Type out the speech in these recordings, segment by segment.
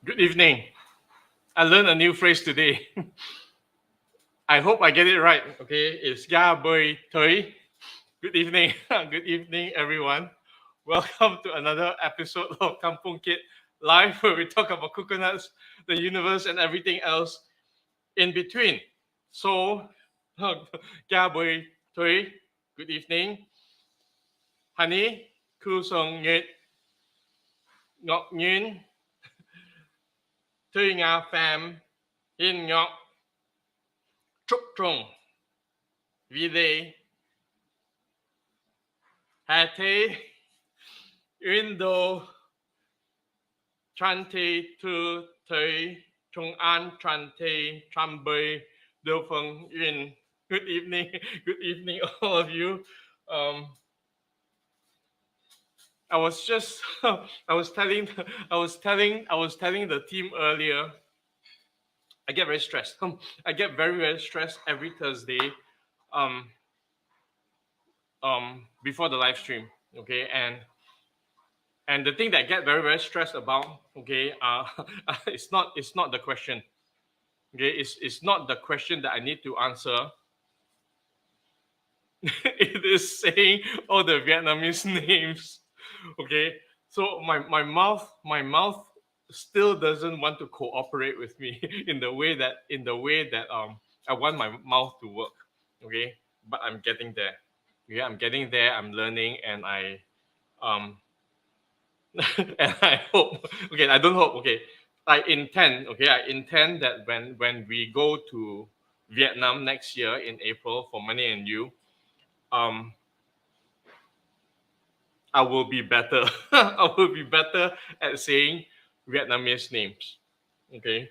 Good evening. I learned a new phrase today. I hope I get it right. Okay, it's Ya Bui Tui. Good evening. Good evening, everyone. Welcome to another episode of Kampung Kid Live, where we talk about coconuts, the universe, and everything else in between. So, Ya Bui Tui. Good evening. Honey, Ku Song Nhật, Ngọc Nguyên, Tui Nga Pham, Hin Ngọc, Trúc Trung, Viet, Hà Thế, Indo, Trante, Tu, Thầy, Trung An, Trante, Trambe, Do Feng Yun. Good evening, good evening, all of you. Um, I was just, I was telling the team earlier. I get very stressed. I get very stressed every Thursday, um, before the live stream. Okay, and the thing that I get very stressed about, okay, it's not the question. Okay, it's not the question that I need to answer. It is saying all the Vietnamese names. Okay, so my mouth still doesn't want to cooperate with me in the way that I want my mouth to work. Okay, but I'm getting there. Okay, I'm getting there. I'm learning, and um and I hope. Okay, I don't hope. Okay, I intend. Okay, I intend that when we go to Vietnam next year in April for Money and You, um, I will be better. I will be better at saying Vietnamese names. Okay,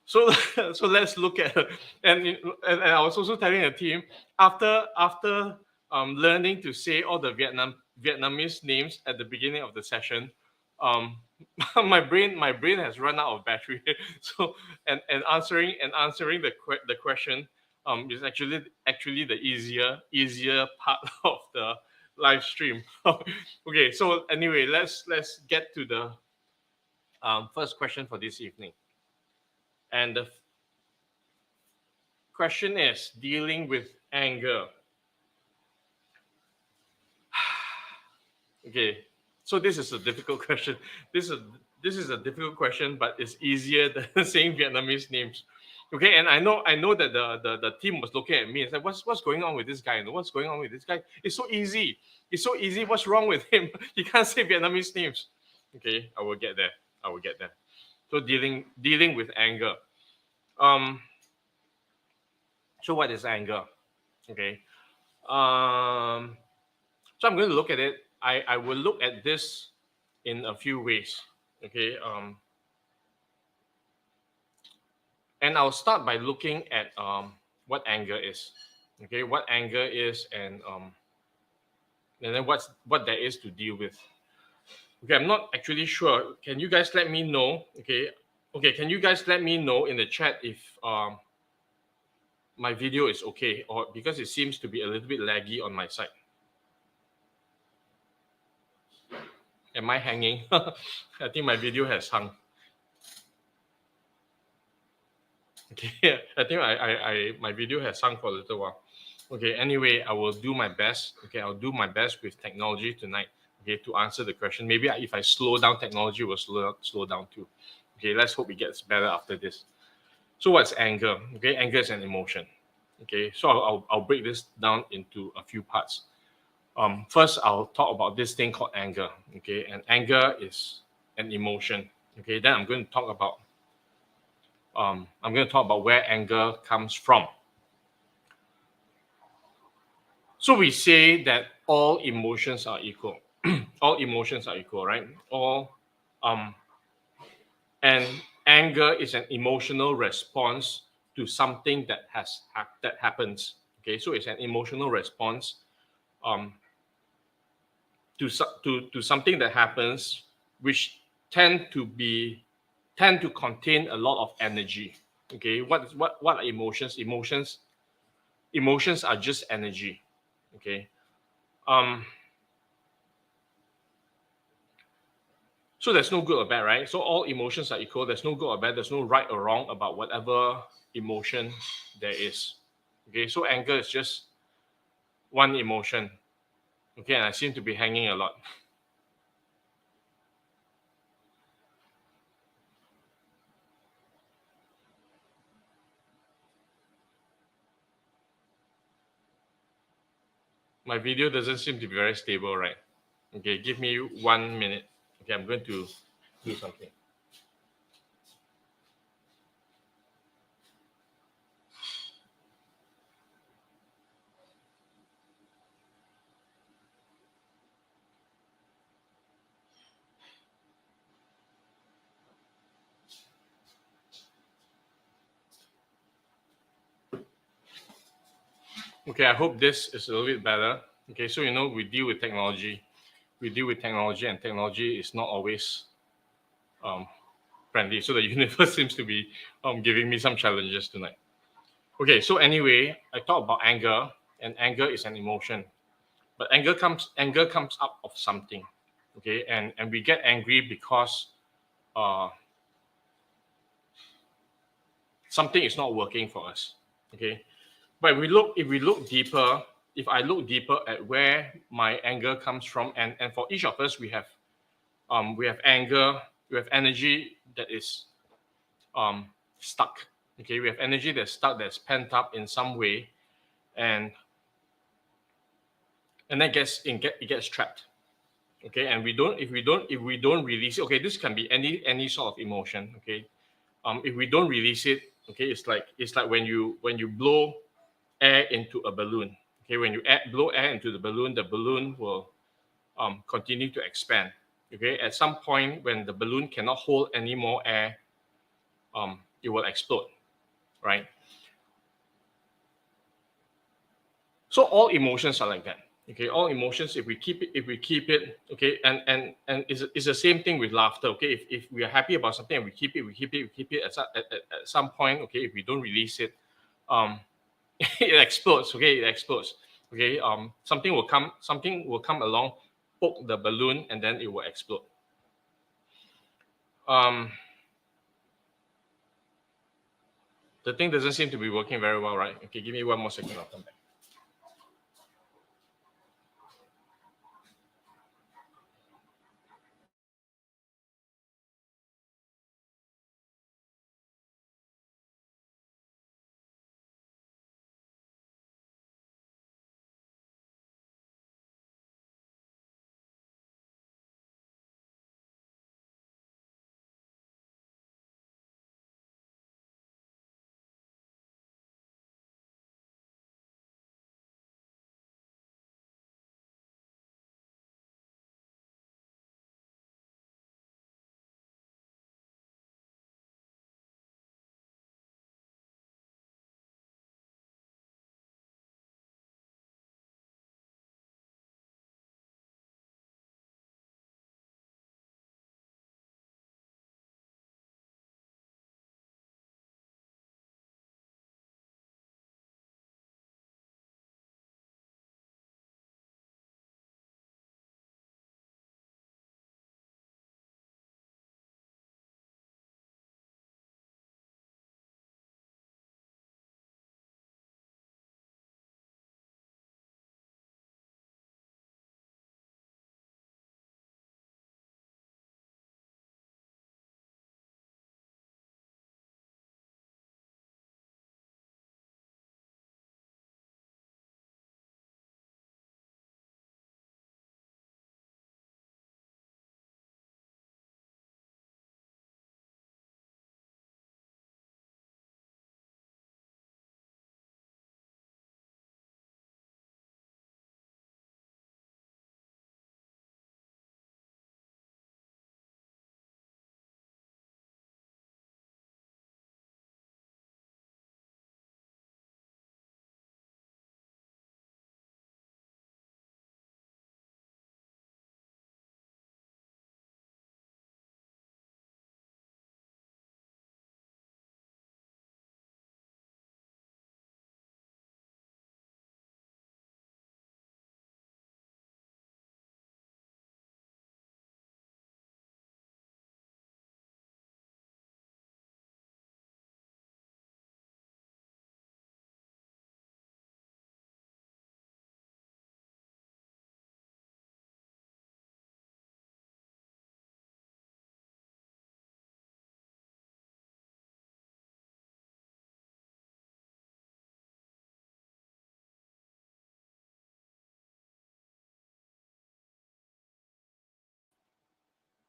so so let's look at and I was also telling the team after learning to say all the Vietnamese names at the beginning of the session, um, my brain has run out of battery. So and answering the question is actually the easier part of the live stream. Okay, so anyway, let's get to the first question for this evening. And the question is dealing with anger. Okay, so this is a difficult question. This is a difficult question, but it's easier than saying Vietnamese names. Okay, and I know that the team was looking at me and said, what's going on with this guy? What's going on with this guy? It's so easy. It's so easy. What's wrong with him? He can't say Vietnamese names. Okay, I will get there. I will get there. So dealing with anger. Um. So what is anger? Okay. Um. So I'm going to look at it. I will look at this in a few ways. Okay. And I'll start by looking at what anger is. Okay, what anger is, and then what there is to deal with. Okay, I'm not actually sure. Can you guys let me know? Okay. Can you guys let me know in the chat if my video is okay, or because it seems to be a little bit laggy on my side. Am I hanging? I think my video has hung. Okay, I think my video has hung for a little while. Okay, anyway, I will do my best. Okay, I'll do my best with technology tonight. Okay, to answer the question. Maybe if I slow down, technology will slow down too. Okay, let's hope it gets better after this. So what's anger? Okay, anger is an emotion. Okay, so I'll break this down into a few parts. First, I'll talk about this thing called anger. Okay, and anger is an emotion. Okay, then I'm going to talk about where anger comes from. So we say that all emotions are equal. All emotions are equal, right? And anger is an emotional response to something that happens. Okay, so it's an emotional response um, to something that happens, which tend to contain a lot of energy. Okay, what are emotions? Emotions are just energy. Okay. So So there's no good or bad, right? So all emotions are equal. There's no good or bad. There's no right or wrong about whatever emotion there is. Okay, so anger is just one emotion. Okay, and I seem to be hanging a lot. My video doesn't seem to be very stable, right? Okay, give me 1 minute. Okay, I'm going to do something. Okay, I hope this is a little bit better. Okay, so we deal with technology. We deal with technology, and technology is not always friendly. So the universe seems to be giving me some challenges tonight. Okay, so anyway, I talked about anger, and anger is an emotion. But anger comes up of something. Okay, and we get angry because uh, something is not working for us. Okay, but if we look deeper, if I look deeper at where my anger comes from, and for each of us, we have anger, we have energy that is stuck. Okay, we have energy that's stuck, that's pent up in some way, and that it gets trapped. Okay, and if we don't release it. Okay, this can be any sort of emotion. Okay, if we don't release it, okay, it's like when you blow air into a balloon. Okay, when you blow air into the balloon will continue to expand. Okay, at some point when the balloon cannot hold any more air, it will explode, right? So all emotions are like that. Okay, all emotions, if we keep it, okay, and it's the same thing with laughter. Okay, if we are happy about something and we keep it at some point. Okay, if we don't release it, um it explodes. Okay, it explodes. Okay, something will come along, poke the balloon, and then it will explode. um the thing doesn't seem to be working very well, right? Okay, give me 1 more second, I'll come back.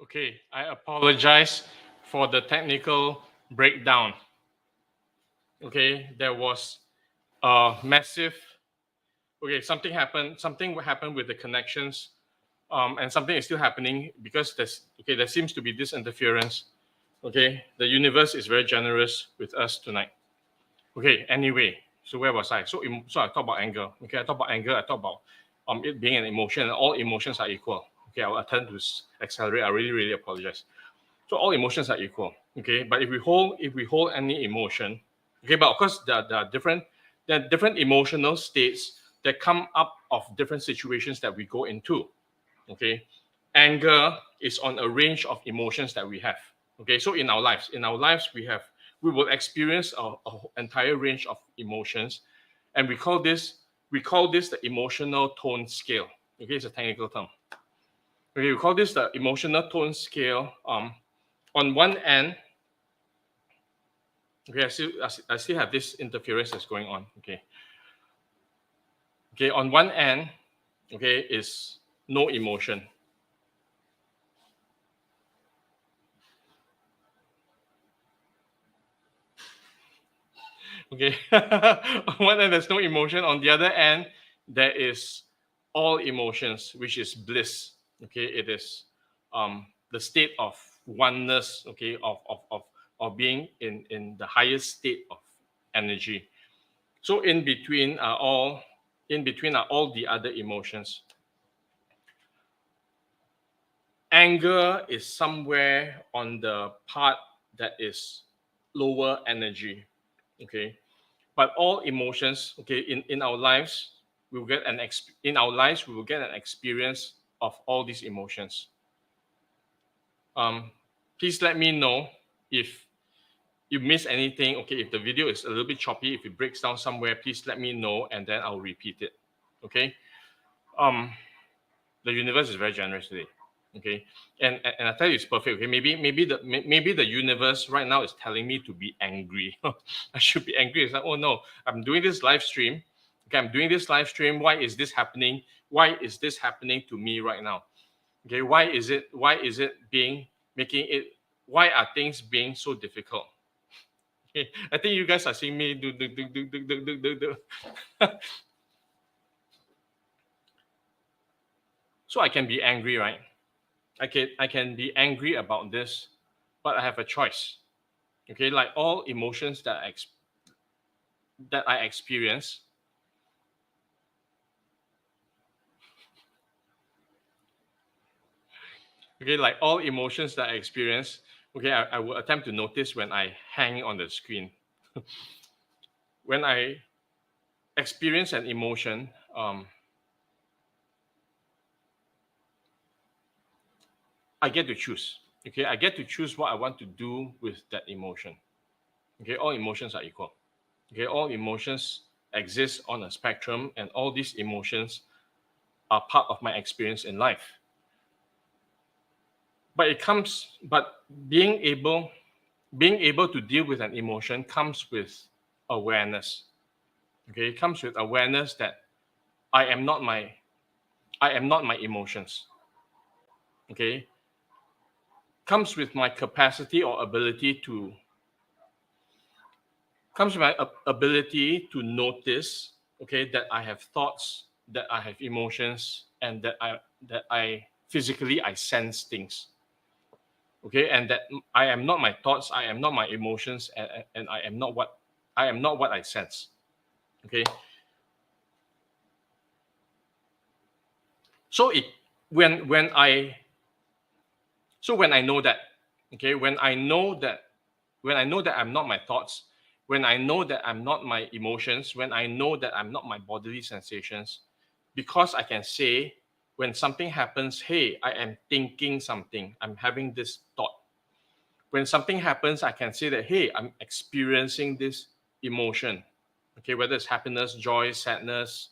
Okay, I apologize for the technical breakdown. Okay, there was a massive. Okay, something happened. Something happened with the connections, and something is still happening because there seems to be this interference. Okay, the universe is very generous with us tonight. Okay, anyway, so where was I? So I talked about anger. Okay, I talked about anger. I talked about it being an emotion, and all emotions are equal. Okay, I'll attempt to accelerate. I really, really apologize. So all emotions are equal. Okay, but if we hold any emotion, okay, but of course there are different emotional states that come up of different situations that we go into. Okay, anger is on a range of emotions that we have. Okay, so in our lives we will experience a entire range of emotions, and we call this the emotional tone scale. Okay, it's a technical term. Okay, we call this the emotional tone scale. On one end, okay, I still have this interference that's going on. Okay, on one end, okay, is no emotion. Okay, on one end there's no emotion. On the other end, there is all emotions, which is bliss. Okay, it is the state of oneness. Okay, of being in the highest state of energy. So in between are all the other emotions. Anger is somewhere on the part that is lower energy. Okay, but all emotions, okay, in our lives we will get an experience of all these emotions. Please let me know if you miss anything. Okay, if the video is a little bit choppy, if it breaks down somewhere, please let me know and then I'll repeat it. Okay. The universe is very generous today. Okay, and I tell you it's perfect. Okay, maybe the universe right now is telling me to be angry. I should be angry. It's like, oh no, I'm doing this live stream. Okay, I'm doing this live stream. Why is this happening? Why is this happening to me right now? Okay, why is it being making it? Why are things being so difficult? Okay, I think you guys are seeing me do. So I can be angry, right? I can be angry about this, but I have a choice. Okay, like all emotions that I experience. Okay, like all emotions that I experience. Okay, I will attempt to notice when I hang on the screen. When I experience an emotion, I get to choose. Okay, I get to choose what I want to do with that emotion. Okay, all emotions are equal. Okay, all emotions exist on a spectrum, and all these emotions are part of my experience in life. But being able to deal with an emotion comes with awareness. Okay, it comes with awareness that I am not my I am not my emotions. Okay, comes with my capacity or ability to comes with my ability to notice. Okay, that I have thoughts, that I have emotions, and that I physically I sense things. Okay, and that I am not my thoughts, I am not my emotions, and I am not what I sense. Okay, so it when I when I know that, okay, when I know that I'm not my thoughts, when I know that I'm not my emotions, when I know that I'm not my bodily sensations, because I can say when something happens, hey, I am thinking something, I'm having this thought. When something happens, I can say that, hey, I'm experiencing this emotion. Okay, whether it's happiness, joy, sadness,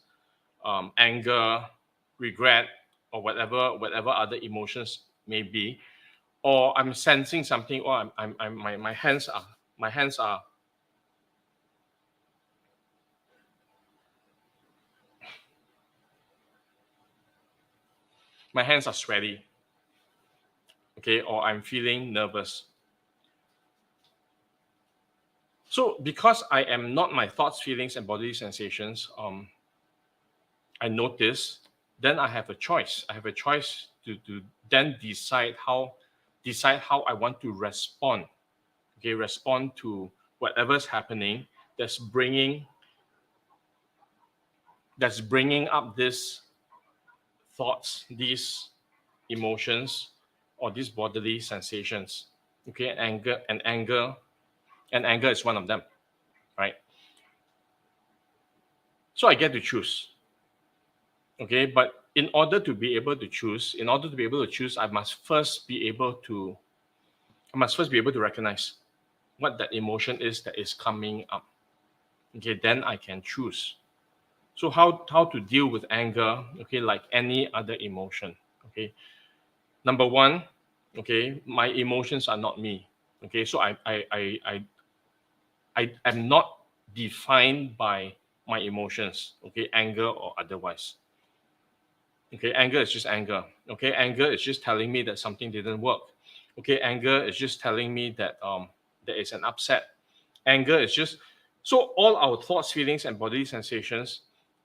anger, regret, or whatever other emotions may be, or I'm sensing something, or my hands are sweaty. okay, or I'm feeling nervous. So because I am not my thoughts, feelings, and bodily sensations, I notice, then I have a choice. I have a choice to then decide how I want to respond. Okay, respond to whatever's happening that's bringing up these thoughts, these emotions, or these bodily sensations. Okay, anger is one of them, right? So I get to choose. Okay, but in order to be able to choose, I must first be able to recognize what that emotion is that is coming up. Okay, then I can choose. So how to deal with anger? Okay, like any other emotion. Okay, number one, okay, my emotions are not me. Okay, so I am not defined by my emotions. Okay, anger or otherwise. Okay, anger is just anger. Okay, anger is just telling me that something didn't work. Okay, anger is just telling me that there is an upset. Anger is just, so all our thoughts, feelings, and bodily sensations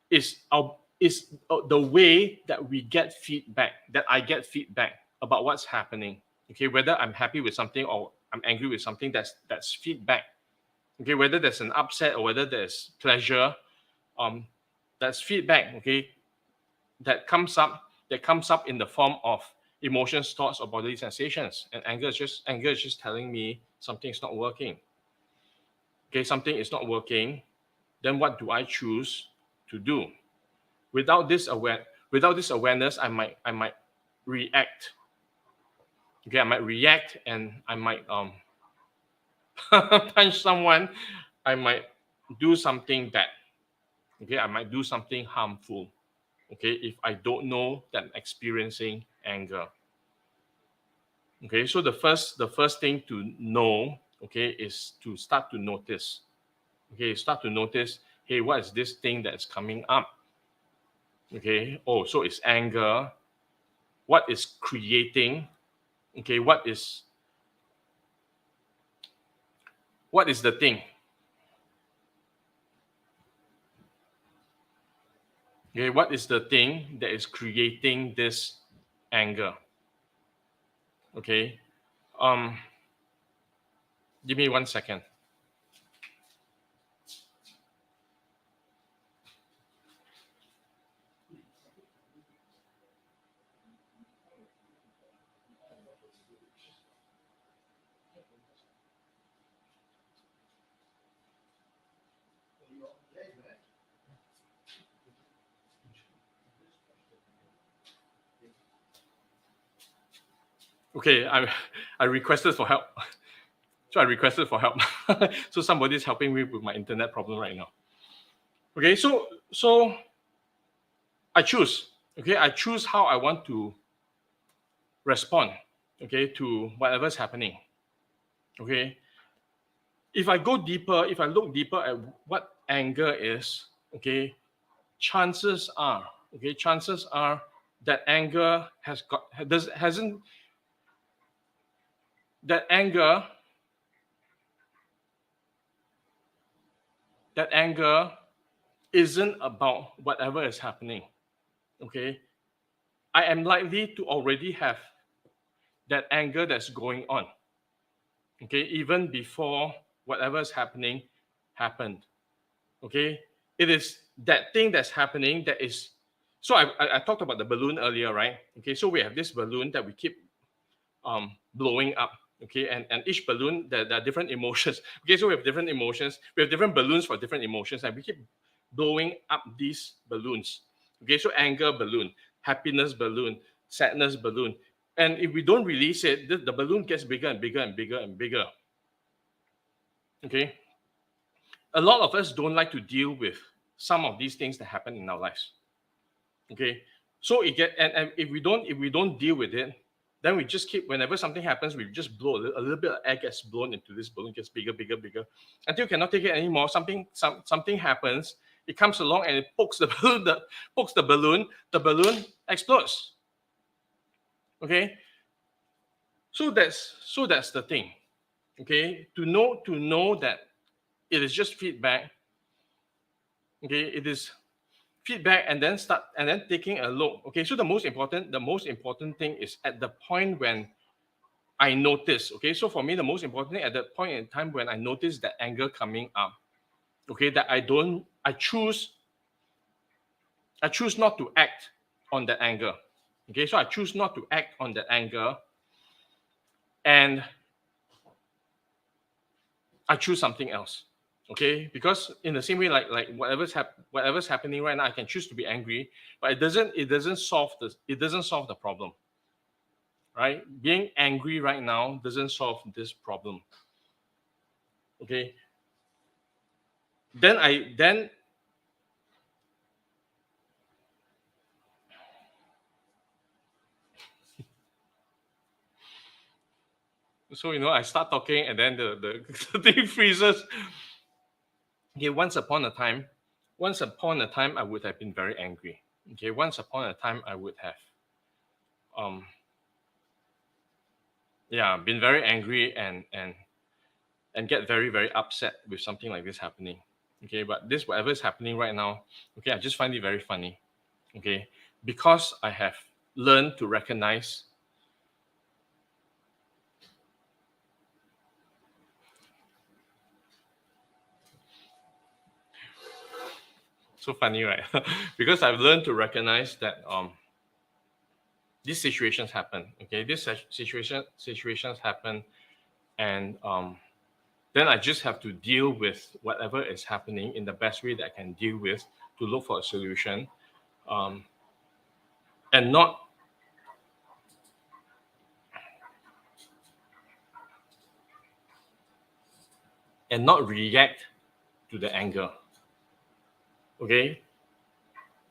is the way that we get feedback, that I get feedback about what's happening. Okay, whether I'm happy with something or I'm angry with something, that's feedback. Okay, whether there's an upset or whether there's pleasure, that's feedback. Okay, that comes up in the form of emotions, thoughts, or bodily sensations. And anger is just telling me something's not working. Okay, something is not working. Then what do I choose to do? Without this awareness, I might react. Okay, I might react and I might punch someone. I might do something bad. Okay, I might do something harmful. Okay, if I don't know that I'm experiencing anger. Okay, so the first thing to know, okay, is to start to notice. Okay, start to notice, hey, what is this thing that's coming up? Okay, oh, so it's anger. What is creating? Okay, what is the thing? Okay, what is the thing that is creating this anger? Okay, give me 1 second. Okay, I requested for help. So I requested for help. So somebody's helping me with my internet problem right now. Okay, so I choose. Okay, I choose how I want to respond. Okay, to whatever's happening. Okay, if I look deeper at what anger is, okay, chances are that anger that anger isn't about whatever is happening. Okay, I am likely to already have that anger that's going on. Okay, even before whatever is happening happened. Okay, it is that thing that's happening that is. So I talked about the balloon earlier, right? Okay, so we have this balloon that we keep blowing up. Okay, and each balloon, there are different emotions. Okay, so we have different emotions. We have different balloons for different emotions, and we keep blowing up these balloons. Okay, so anger balloon, happiness balloon, sadness balloon. And if we don't release it, the balloon gets bigger and bigger and bigger and bigger. Okay, a lot of us don't like to deal with some of these things that happen in our lives. Okay, so and if we don't deal with it, then we just keep, whenever something happens, we just blow a little bit of air gets blown into this balloon, gets bigger, bigger, bigger, until you cannot take it anymore. Something happens, it comes along and it pokes the balloon, the balloon explodes. Okay, So that's the thing. Okay, to know that it is just feedback. Okay, it is feedback, and then taking a look. Okay, so the most important thing is at the point when I notice. Okay, so for me, the most important thing at that point in time when I notice that anger coming up. Okay, that I choose not to act on that anger. Okay, so I choose not to act on that anger, and I choose something else. Okay, because in the same way, like whatever's happening right now, I can choose to be angry, but it doesn't solve the problem. Right, being angry right now doesn't solve this problem. Okay, then so I start talking, and then the thing freezes. Okay, once upon a time I would have been very angry. Okay, once upon a time I would have um yeah, been very angry, and get very, very upset with something like this happening. Okay, but this whatever is happening right now, okay, I just find it very funny. Okay, because I have learned to recognize. So funny, right? Because I've learned to recognize that these situations happen. Okay, these situations happen, and then I just have to deal with whatever is happening in the best way that I can deal with, to look for a solution, um, and not react to the anger. Okay,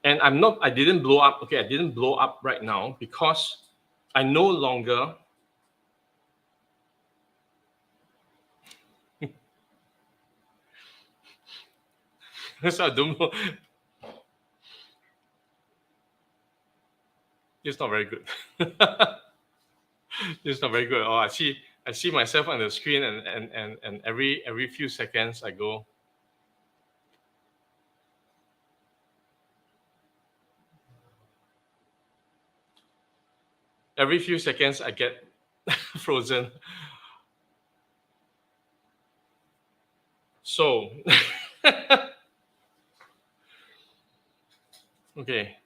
and I didn't blow up. Okay, I didn't blow up right now because I no longer. So I don't know. It's not very good. It's not very good. Oh, I see myself on the screen, and every few seconds I go. Every few seconds I get frozen. So okay.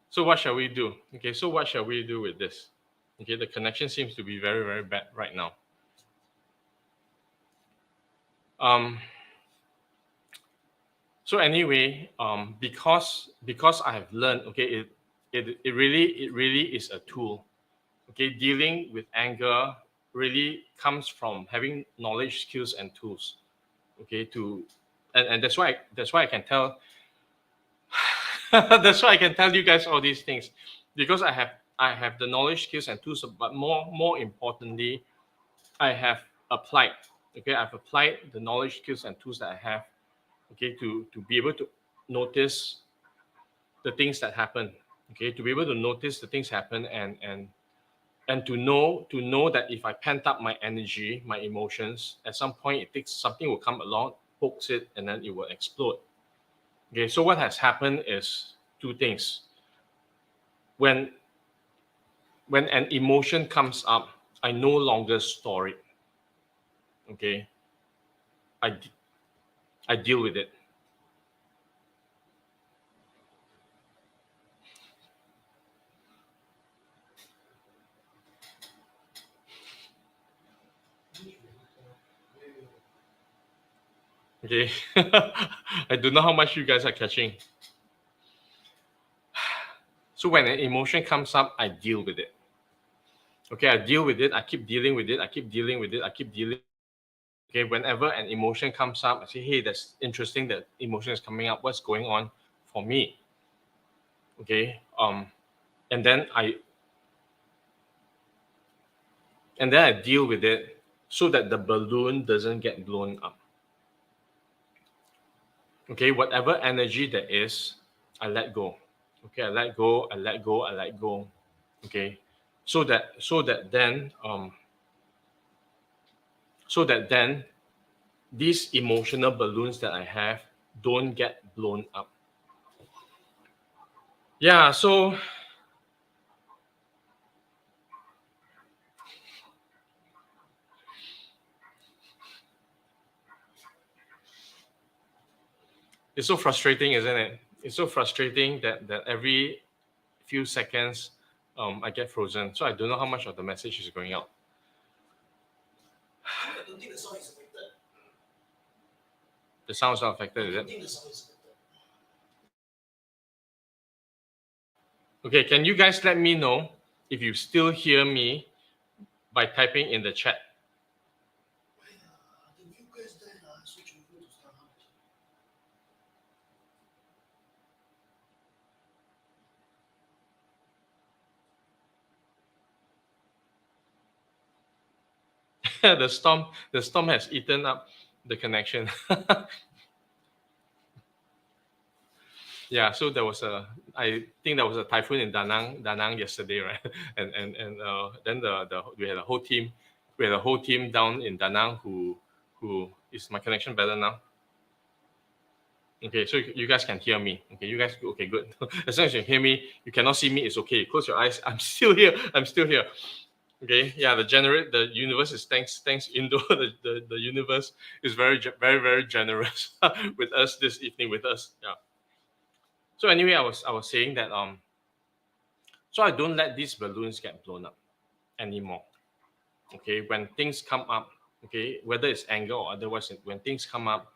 So what shall we do? Okay, so what shall we do with this? Okay, the connection seems to be very, very bad right now. So anyway, because I have learned, okay, it really is a tool. Okay, dealing with anger really comes from having knowledge, skills, and tools. Okay, and that's why I can tell that's why I can tell you guys all these things, because I have the knowledge, skills, and tools, but more importantly, I have applied. Okay, I've applied the knowledge, skills, and tools that I have. Okay, to be able to notice the things that happen. Okay, to be able to notice the things happen, and to know that if I pent up my energy, my emotions, at some point something will come along, pokes it, and then it will explode. Okay, so what has happened is two things. When an emotion comes up, I no longer store it. Okay, I I deal with it. Okay, I don't know how much you guys are catching. So when an emotion comes up, I deal with it. Okay, I deal with it. I keep dealing with it. I keep dealing with it. I keep dealing. Okay, whenever an emotion comes up, I say, "Hey, that's interesting. That emotion is coming up. What's going on for me?" Okay, and then I deal with it so that the balloon doesn't get blown up. Okay, whatever energy there is, I let go. Okay, I let go. I let go. I let go. Okay, so that then these emotional balloons that I have don't get blown up. Yeah, so it's so frustrating, isn't it? It's so frustrating that every few seconds I get frozen. So I don't know how much of the message is going out. I don't think the sound is affected. The sound's not affected, is I it? think the sound is affected. Okay, can you guys let me know if you still hear me by typing in the chat? The new guys died, switch over to Starhub. the storm has eaten up the connection. Yeah, so I think there was a typhoon in Da Nang yesterday, right? and then we had a whole team down in Da Nang who is my connection better now? Okay, so you guys can hear me. Okay, good. As long as you hear me, you cannot see me, it's okay. Close your eyes. I'm still here. Okay, yeah, the universe is thanks Indo. The universe is very very generous with us this evening with us. Yeah. So anyway, I was saying that so I don't let these balloons get blown up anymore. Okay, when things come up, okay, whether it's anger or otherwise, when things come up,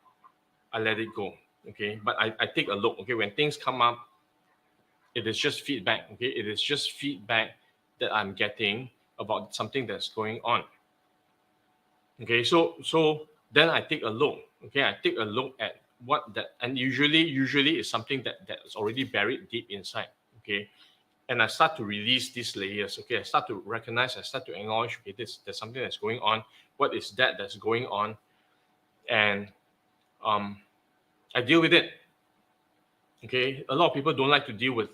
I let it go. Okay, but I take a look. Okay, when things come up, it is just feedback. Okay, it is just feedback that I'm getting about something that's going on. Okay, so then I take a look. Okay, I take a look at what that, and usually it's something that's already buried deep inside. Okay, and I start to release these layers. Okay, I start to recognize, I start to acknowledge, okay, there's something that's going on. What is that's going on? And I deal with it. Okay, a lot of people don't like to deal with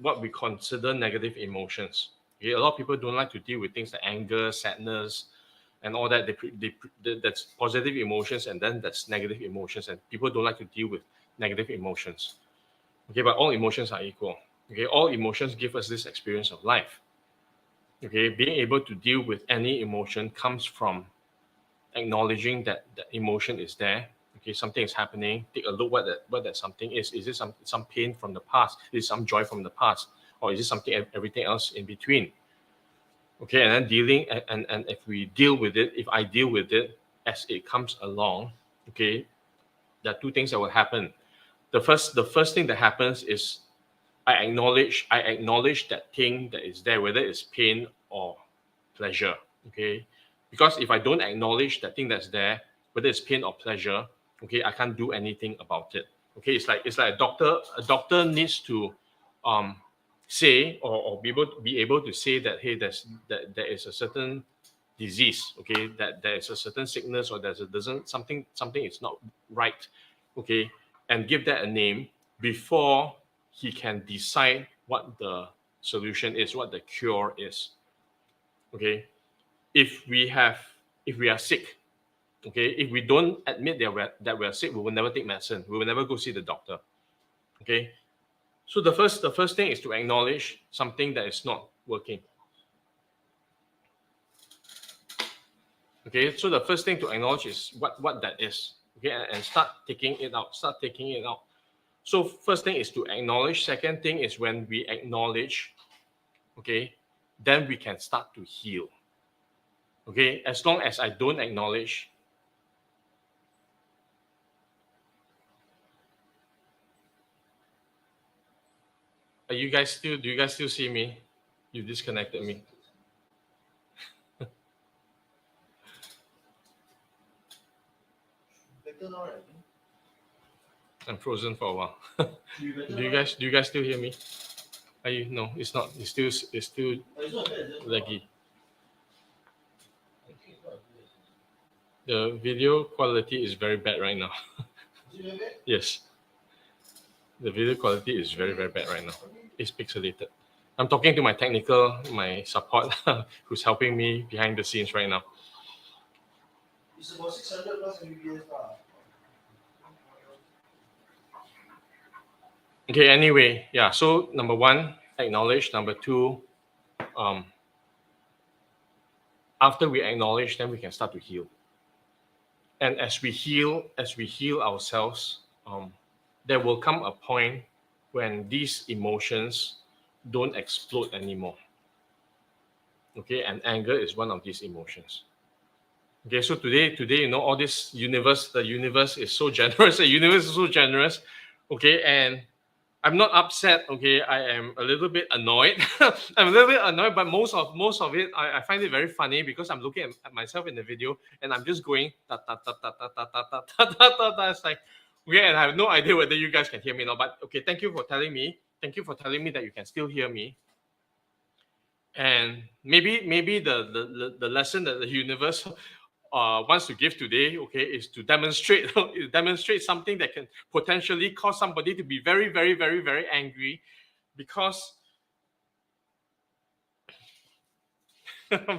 what we consider negative emotions. Okay, a lot of people don't like to deal with things like anger, sadness, and all that. That's positive emotions, and then that's negative emotions, and people don't like to deal with negative emotions. Okay, but all emotions are equal. Okay, all emotions give us this experience of life. Okay, being able to deal with any emotion comes from acknowledging that the emotion is there. Okay, something is happening. Take a look what that something is. Is it some pain from the past? Is it some joy from the past? Or is it something everything else in between? Okay, and then dealing and if we deal with it, if I deal with it as it comes along, okay, there are two things that will happen. The first thing that happens is I acknowledge that thing that is there, whether it's pain or pleasure. Okay, because if I don't acknowledge that thing that's there, whether it's pain or pleasure, okay, I can't do anything about it. Okay, it's like a doctor. A doctor needs to say or be able to say that, hey, there is a certain disease, okay, that there is a certain sickness, or there's something is not right, okay, and give that a name before he can decide what the solution is, what the cure is. Okay, if we are sick, okay, if we don't admit that we're sick, we will never take medicine, we will never go see the doctor. Okay, so the first thing is to acknowledge something that is not working. Okay, so the first thing to acknowledge is what that is. Okay, and start taking it out. So first thing is to acknowledge. Second thing is when we acknowledge, okay, then we can start to heal. Okay, as long as I don't acknowledge, do you guys still see me? You disconnected me. Better now, right? I'm frozen for a while. You better do you now. guys still hear me? Are you? No, it's not. It's still Oh, it's not bad, it's just laggy. okay, it's not good. The video quality is very bad right now. Is it very bad? Yes, the video quality is very bad right now. It's pixelated. I'm talking to my support who's helping me behind the scenes right now. It's about 600 plus Mbps. Okay, anyway, yeah, so number one, acknowledge. Number two, after we acknowledge, then we can start to heal. And as we heal ourselves, there will come a point when these emotions don't explode anymore. Okay, and anger is one of these emotions. Okay, so today, all this universe, the universe is so generous. The universe is so generous. Okay, and I'm not upset. Okay, I am a little bit annoyed. I'm a little bit annoyed, but most of it, I find it very funny because I'm looking at myself in the video and I'm just going ta ta ta ta ta ta ta ta ta ta ta ta. It's like, okay, and I have no idea whether you guys can hear me or not. But okay, thank you for telling me. Thank you for telling me that you can still hear me. And maybe the lesson that the universe wants to give today, okay, is to demonstrate demonstrate something that can potentially cause somebody to be very, very, very, very angry, because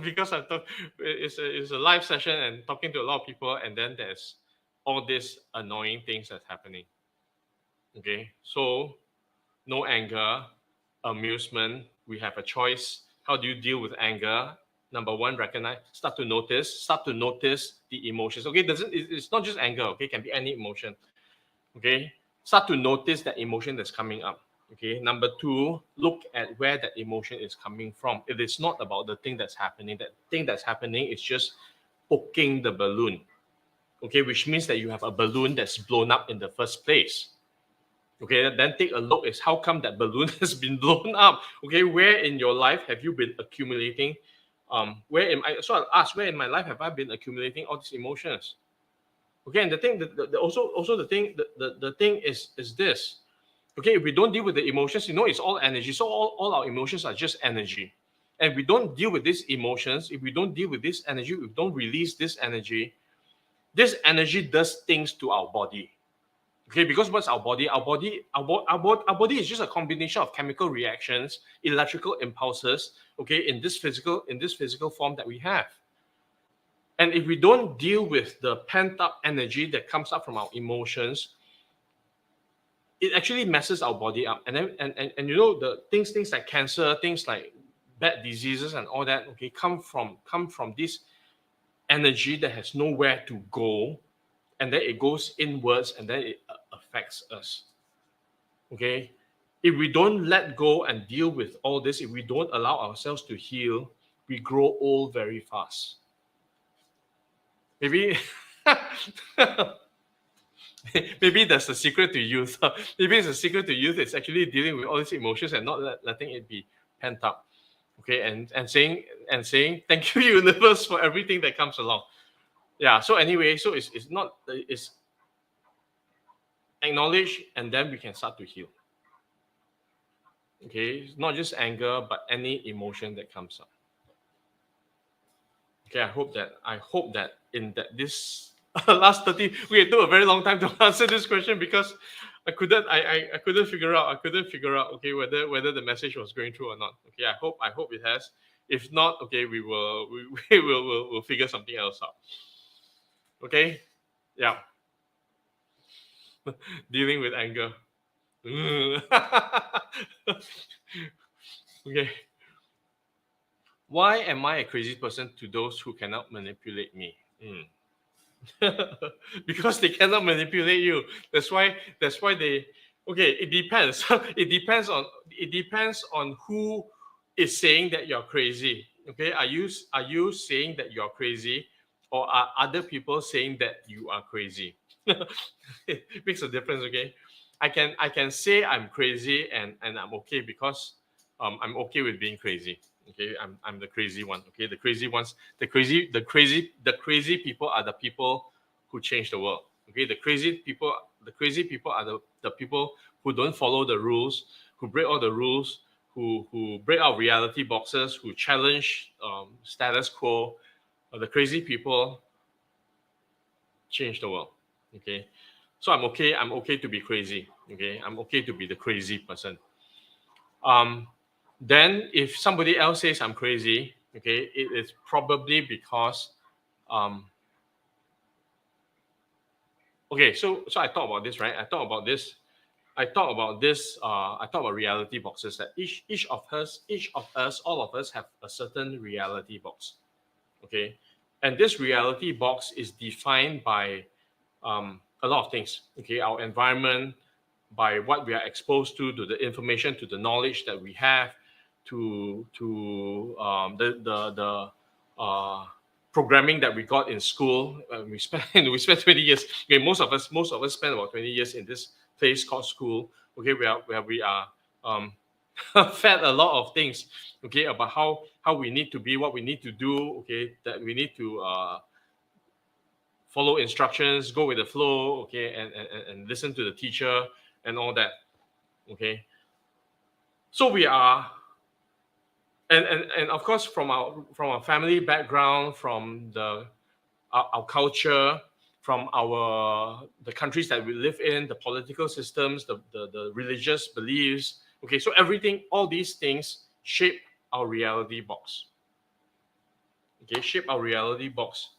because it's a live session and talking to a lot of people, and then there's all these annoying things that's happening. Okay, so no anger, amusement. We have a choice. How do you deal with anger? Number one, recognize, start to notice the emotions. Okay, it's not just anger. Okay, it can be any emotion. Okay, start to notice that emotion that's coming up. Okay, number two, look at where that emotion is coming from. If it's not about the thing that's happening, that thing that's happening is just poking the balloon. Okay, which means that you have a balloon that's blown up in the first place. Okay, then take a look is how come that balloon has been blown up. Okay, where in your life have you been accumulating? So I'll ask, where in my life have I been accumulating all these emotions? Okay, and the thing, also the thing is this. Okay, if we don't deal with the emotions, it's all energy. So all our emotions are just energy. And we don't deal with these emotions, if we don't deal with this energy, if we don't release this energy does things to our body. Okay, because what's our body? Our body is just a combination of chemical reactions, electrical impulses, okay, in this physical form that we have. And if we don't deal with the pent up energy that comes up from our emotions, it actually messes our body up. And then and the things like cancer, things like bad diseases and all that, okay, come from this energy that has nowhere to go, and then it goes inwards, and then it affects us. Okay, if we don't let go and deal with all this, if we don't allow ourselves to heal, we grow old very fast. Maybe maybe that's the secret to youth. Maybe it's a secret to youth. It's actually dealing with all these emotions and not letting it be pent up. Okay, and saying thank you, universe, for everything that comes along. Yeah. So anyway, so it's acknowledge, and then we can start to heal. Okay, it's not just anger, but any emotion that comes up. Okay, I hope that in this last 30, it took a very long time to answer this question because I couldn't figure out okay whether the message was going through or not. Okay, I hope it has. If not, okay, we'll figure something else out. Okay, yeah. Dealing with anger. Okay. Why am I a crazy person to those who cannot manipulate me? Because they cannot manipulate you. That's why they. Okay, it depends. It depends on who is saying that you're crazy. Okay, are you saying that you're crazy, or are other people saying that you are crazy? It makes a difference. Okay, I can say I'm crazy and I'm okay because I'm okay with being crazy. Okay, I'm the crazy one. Okay, the crazy ones, the crazy people are the people who change the world. Okay, the crazy people are the people who don't follow the rules, who break all the rules, who break out reality boxes, who challenge status quo. The crazy people change the world. Okay, so I'm okay to be crazy. Okay, I'm okay to be the crazy person. then if somebody else says I'm crazy, okay, it is probably because okay, so I thought about this, right? I thought about this. I thought about this. I thought about reality boxes that each of us, all of us have a certain reality box. Okay, and this reality box is defined by a lot of things. Okay, our environment, by what we are exposed to the information, to the knowledge that we have, to the programming that we got in school. We spent we spent 20 years. Okay, most of us spend about 20 years in this place called school. Okay, we are um, fed a lot of things. Okay, about how we need to be, what we need to do. Okay, that we need to follow instructions, go with the flow. Okay, and listen to the teacher and all that. Okay, so we are and of course from our family background, from our culture, from our the countries that we live in, the political systems, the religious beliefs. Okay, so everything, all these things shape our reality box. Okay, shape our reality box.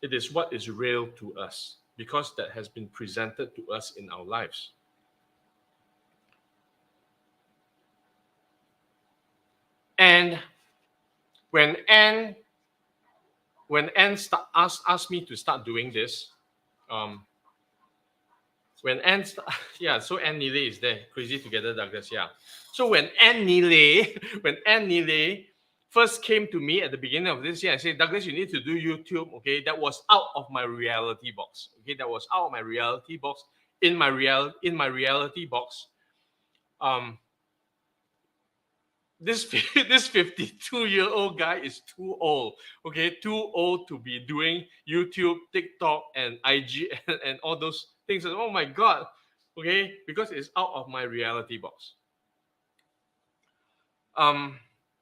It is what is real to us because that has been presented to us in our lives. And when Anne asked me to start doing this, um, when Anne, yeah, so NhiLe is there, Crazy Together Douglas, yeah. So when NhiLe, when NhiLe first came to me at the beginning of this year, I said, Douglas, you need to do YouTube. Okay, that was out of my reality box. Okay, that was out of my reality box. In my reality box, um, this this 52-year-old guy is too old. Okay, too old to be doing YouTube, TikTok, and IG and all those things. Oh my god. Okay, because it's out of my reality box. Um,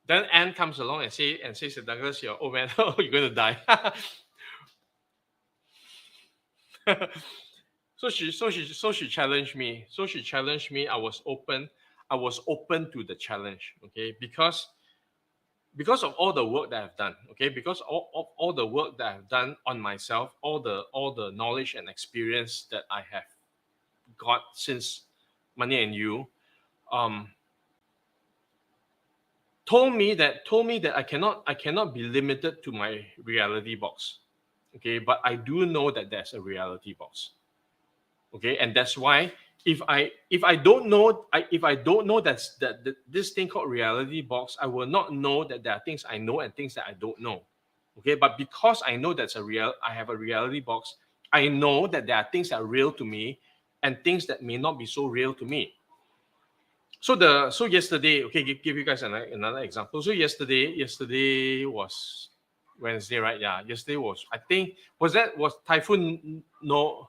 then Anne comes along and says to Douglas, "You're old man, you're going to die." So she challenged me. So she challenged me. I was open. I was open to the challenge. Okay, because of all the work that I've done, okay, because all the work that I've done on myself, all the knowledge and experience that I have got since Money and You, um, told me that I cannot be limited to my reality box, okay, but I do know that there's a reality box, okay, and that's why if I don't know that this thing called reality box, I will not know that there are things I know and things that I don't know. Okay, but because I know I have a reality box, I know that there are things that are real to me and things that may not be so real to me. So yesterday, okay, give you guys another example. So yesterday was Wednesday, right? Yeah, yesterday was, I think, was Typhoon Noru,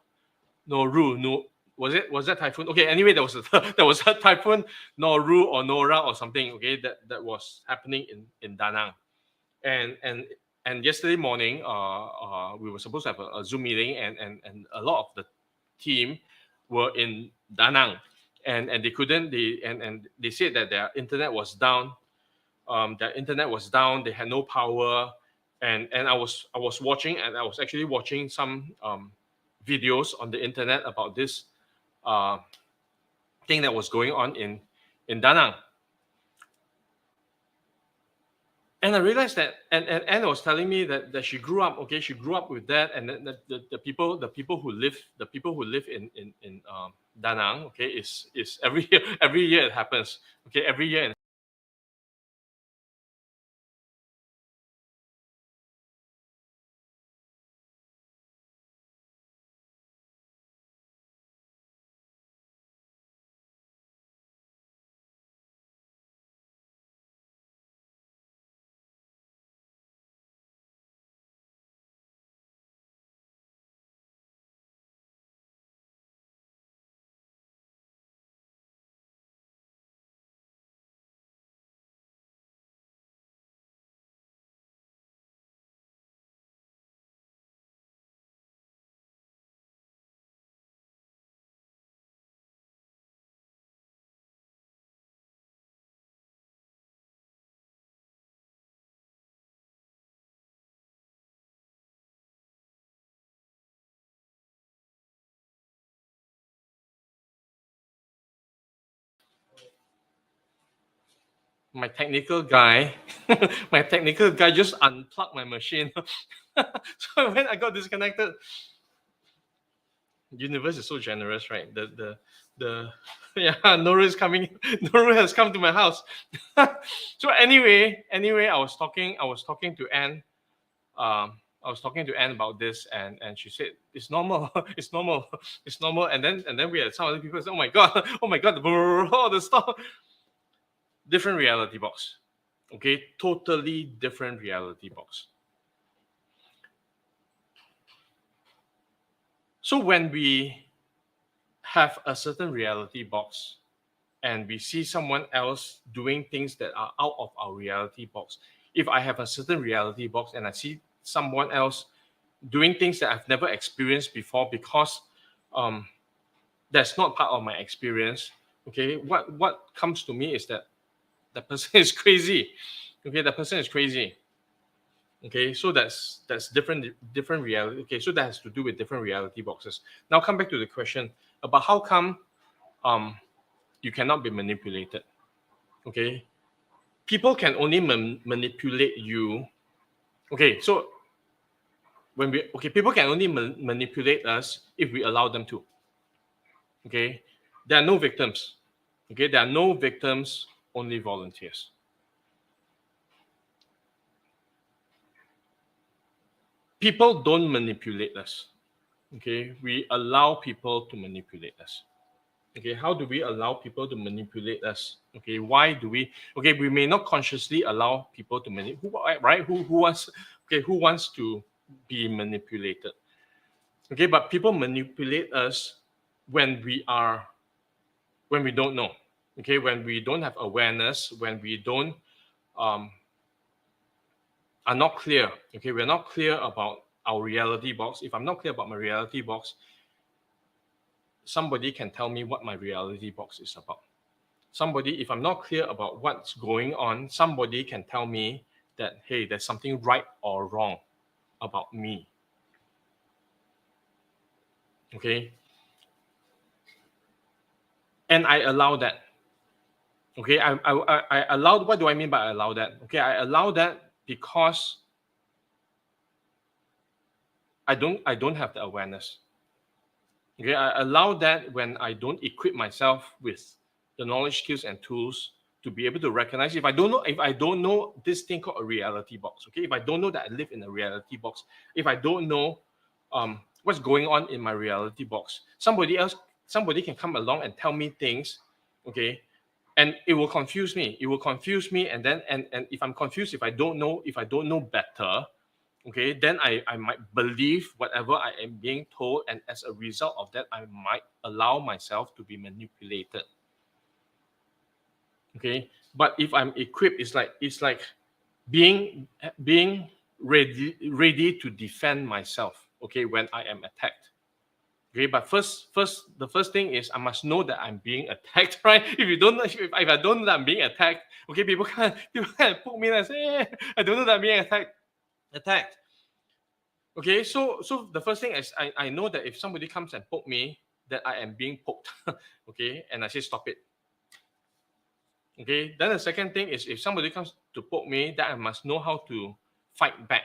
no, was that typhoon? Okay, anyway, there was a there was a typhoon Noru or Nora or something. Okay, that was happening in Da Nang, and and and yesterday morning, we were supposed to have a Zoom meeting, and a lot of the team were in Da Nang, and they couldn't. And they said that their internet was down. Their internet was down. They had no power, and I was watching, and I was actually watching some videos on the internet about this uh, thing that was going on in Da Nang. And I realized that, and Anna was telling me that she grew up. Okay, she grew up with that, and then the people who live in Da Nang. Okay, is every year it happens. Okay, every year my technical guy, just unplugged my machine. So when I got disconnected, universe is so generous, right? The yeah, Noru is coming. Noru has come to my house. So anyway, I was talking to Anne. I was talking to Anne about this, and she said it's normal, it's normal, it's normal. And then we had some other people say, oh my god, all the stuff. Different reality box. Okay, totally different reality box. So when we have a certain reality box and we see someone else doing things that are out of our reality box, if I have a certain reality box and I see someone else doing things that I've never experienced before because that's not part of my experience, okay, what comes to me is that the person is crazy. Okay, the person is crazy. Okay, so that's different reality. Okay, so that has to do with different reality boxes. Now come back to the question about how come you cannot be manipulated. Okay, people can only manipulate you. Okay, so people can only manipulate us if we allow them to. Okay, there are no victims. Okay, there are no victims, only volunteers. People don't manipulate us. Okay, we allow people to manipulate us. Okay, how do we allow people to manipulate us? Okay, why do we? Okay, we may not consciously allow people to manipulate, right? Who wants? Okay, who wants to be manipulated? Okay, but people manipulate us when we don't know. Okay, when we don't have awareness, when we don't are not clear. Okay, we're not clear about our reality box. If I'm not clear about my reality box, somebody can tell me what my reality box is about. Somebody, if I'm not clear about what's going on, somebody can tell me that, hey, there's something right or wrong about me. Okay. And I allow that. Okay. I allow, what do I mean by I allow that? Okay. I allow that because I don't have the awareness. Okay. I allow that when I don't equip myself with the knowledge, skills, and tools to be able to recognize if I don't know this thing called a reality box. Okay, if I don't know that I live in a reality box, if I don't know what's going on in my reality box, somebody can come along and tell me things, okay, and it will confuse me. And then and if I'm confused, if I don't know better, okay, then I might believe whatever I am being told, and as a result of that, I might allow myself to be manipulated. Okay, but if I'm equipped, it's like being ready to defend myself, okay, when I am attacked. Okay, but the first thing is I must know that I'm being attacked, right? If you don't know, if I don't know that I'm being attacked, okay, people can poke me and say, hey, I don't know that I'm being attacked. Okay, so the first thing is I know that if somebody comes and poke me, that I am being poked. Okay, and I say stop it. Okay, then the second thing is if somebody comes to poke me, that I must know how to fight back.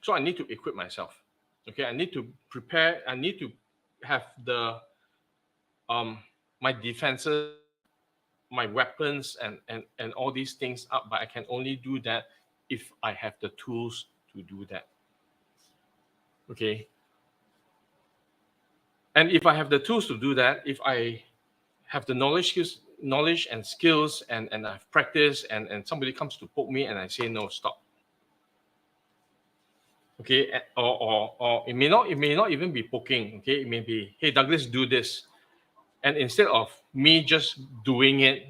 So I need to equip myself. Okay, I need to prepare. I need to have the my defenses, my weapons, and all these things up. But I can only do that if I have the tools to do that. Okay, and if I have the tools to do that, if I have the knowledge and skills, and I've practiced, and somebody comes to poke me and I say no, stop. Okay, or it may not even be poking. Okay, it may be, hey Douglas, do this, and instead of me just doing it,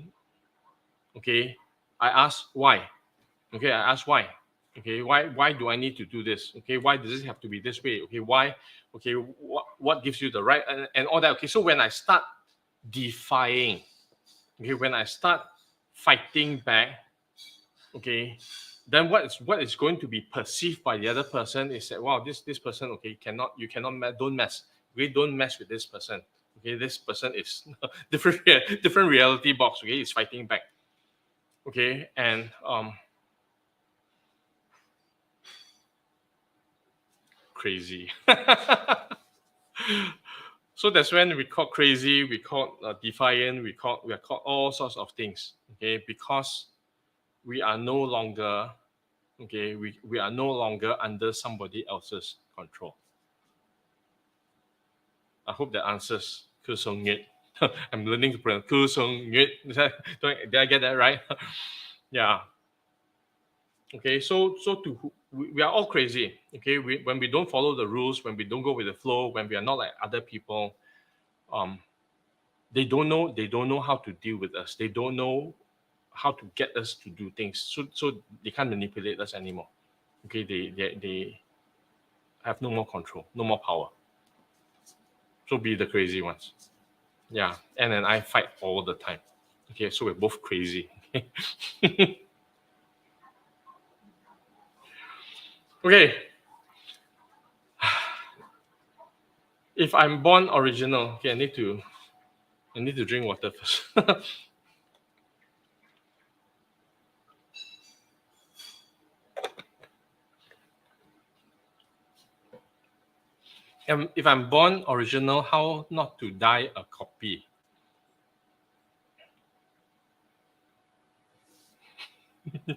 okay, I ask why. Okay, I ask why. Okay, why do I need to do this? Okay, why does it have to be this way? Okay, why? Okay, what gives you the right, and all that? Okay, so when I start defying, okay, when I start fighting back, okay, then what is going to be perceived by the other person is that, wow, this person, okay, don't mess. Okay, don't mess with this person. Okay, this person is different reality box. Okay, is fighting back. Okay, and crazy. So that's when we call crazy, we call defiant, we are called all sorts of things. Okay, because we are no longer we are no longer under somebody else's control. I hope that answers Kusong. I'm learning to pronounce Kusong. Did I get that right? Yeah. Okay, so we are all crazy. Okay, when we don't follow the rules, when we don't go with the flow, when we are not like other people, they don't know how to deal with us. They don't know how to get us to do things. So they can't manipulate us anymore. Okay, they have no more control, no more power. So be the crazy ones. Yeah, and then I fight all the time. Okay, so we're both crazy. Okay. If I'm born original, okay, I need to drink water first. If I'm born original, how not to die a copy?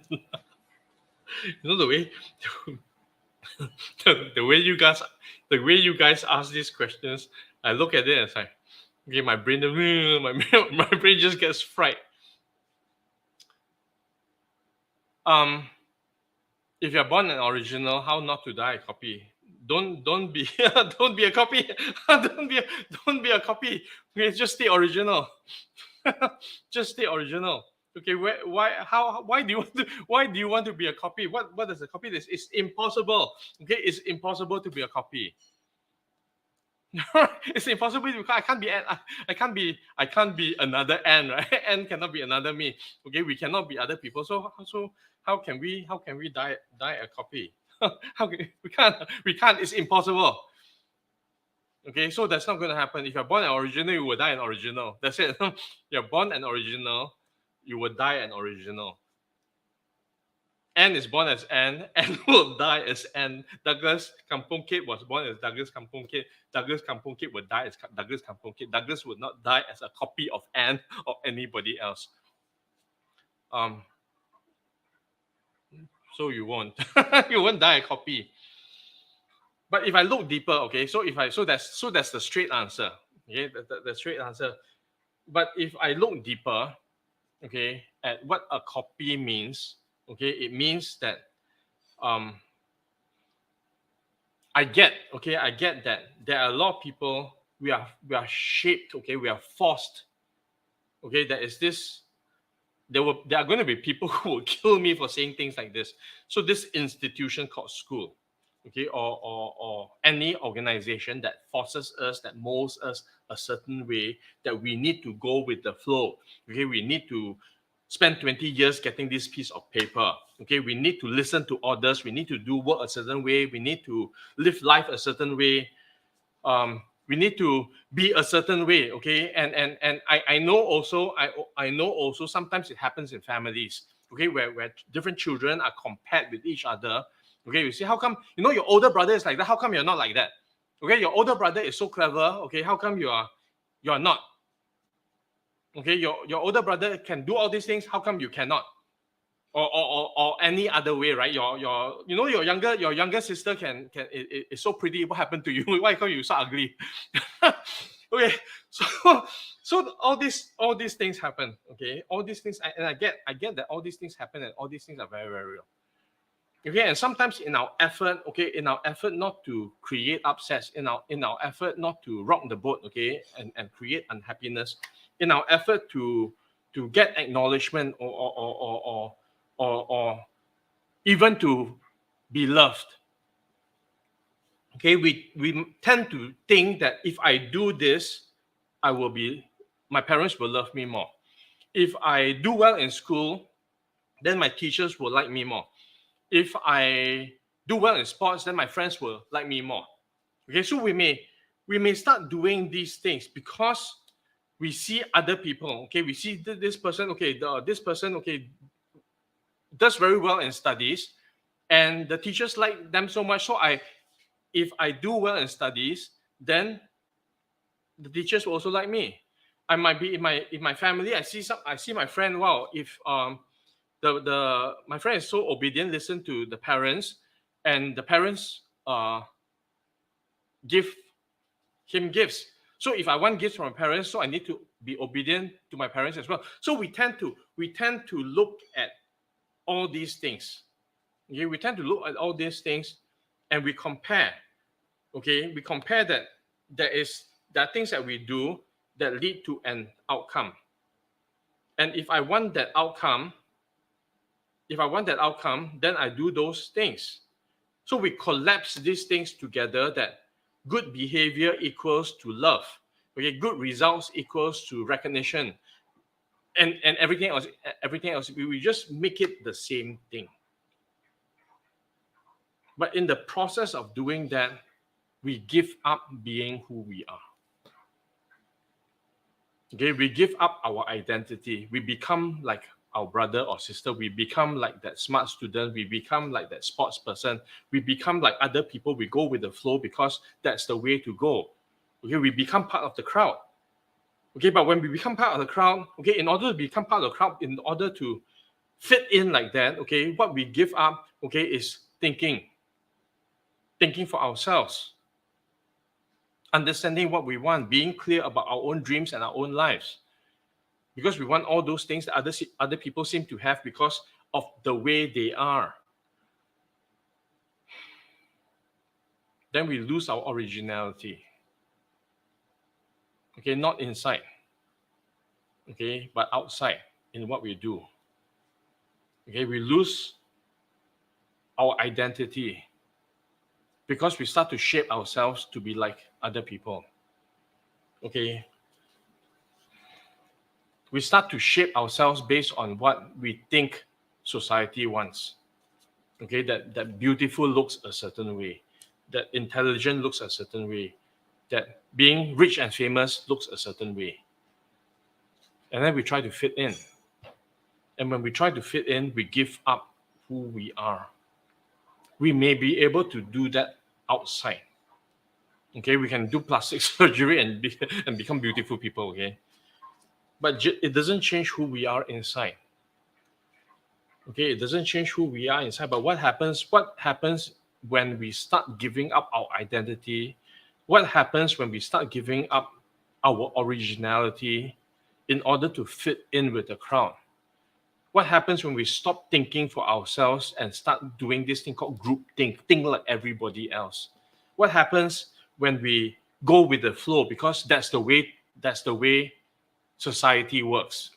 You know the way the way you guys ask these questions, I look at it and it's like, okay, my brain my brain just gets fried. If you're born an original, how not to die a copy? Don't be don't be a copy. don't be a copy. Okay, just stay original. Just stay original. Okay, why do you want to be a copy? What does a copy is? It's impossible. Okay, it's impossible to be a copy. It's impossible because I can't be another N, right? N cannot be another me. Okay, we cannot be other people. So how can we die a copy? We can't. It's impossible. Okay, so that's not going to happen. If you're born an original, you will die an original. That's it. You're born an original, you will die an original. N is born as N, N will die as N. Douglas Kampung Kid was born as Douglas Kampung Kid. Douglas Kampung Kid would die as Douglas Kampung Kid. Douglas would not die as a copy of N or anybody else. So you won't. You won't die a copy. But if I look deeper, okay, so that's the straight answer. Okay, the straight answer. But if I look deeper, okay, at what a copy means, okay, it means that I get that there are a lot of people, we are shaped, okay, we are forced, okay, there are going to be people who will kill me for saying things like this. So this institution called school, okay, or any organization that forces us, that molds us a certain way, that we need to go with the flow. Okay, we need to spend 20 years getting this piece of paper. Okay, we need to listen to orders. We need to do work a certain way. We need to live life a certain way. We need to be a certain way. Okay, and I know also I know also sometimes it happens in families. Okay, where different children are compared with each other. Okay, you see, how come your older brother is like that? How come you're not like that? Okay, your older brother is so clever. Okay, how come you're not? Okay, your older brother can do all these things. How come you cannot? Or any other way, right? Your younger sister is so pretty. What happened to you? Why come you so ugly? Okay, so all these things happen. Okay, all these things, and I get that all these things happen, and all these things are very, very real. Okay, and sometimes in our effort not to create upsets, in our effort not to rock the boat, okay, and create unhappiness, in our effort to get acknowledgement or even to be loved. Okay, we tend to think that if I do this, my parents will love me more. If I do well in school, then my teachers will like me more. If I do well in sports, then my friends will like me more. Okay, so we may we may start doing these things because we see other people. Okay, we see this person. Okay, this person. Okay, does very well in studies, and the teachers like them so much. So if I do well in studies, then the teachers will also like me. I might be in my family. I see my friend. Wow, if my friend is so obedient, listen to the parents, and the parents give him gifts. So if I want gifts from my parents, so I need to be obedient to my parents as well. So we tend to look at all these things. Okay, we tend to look at all these things, and we compare. Okay, we compare that there are things that we do that lead to an outcome. And if I want that outcome, then I do those things. So we collapse these things together, that good behavior equals to love. Okay, good results equals to recognition. And everything else, we just make it the same thing. But in the process of doing that, we give up being who we are. Okay, we give up our identity. We become like our brother or sister. We become like that smart student. We become like that sports person. We become like other people. We go with the flow because that's the way to go. Okay, we become part of the crowd. Okay, but when we become part of the crowd, okay, in order to become part of the crowd, in order to fit in like that, okay, what we give up, okay, is thinking for ourselves, understanding what we want, being clear about our own dreams and our own lives. Because we want all those things that other people seem to have because of the way they are. Then we lose our originality. Okay, not inside. Okay, but outside in what we do. Okay, we lose our identity because we start to shape ourselves to be like other people. Okay, we start to shape ourselves based on what we think society wants. Okay, that beautiful looks a certain way, that intelligent looks a certain way, that being rich and famous looks a certain way. And then we try to fit in. And when we try to fit in, we give up who we are. We may be able to do that outside. Okay, we can do plastic surgery and become beautiful people, okay? But it doesn't change who we are inside. Okay, it doesn't change who we are inside. But what happens when we start giving up our identity? What happens when we start giving up our originality in order to fit in with the crowd? What happens when we stop thinking for ourselves and start doing this thing called group think like everybody else? What happens when we go with the flow because that's the way society works?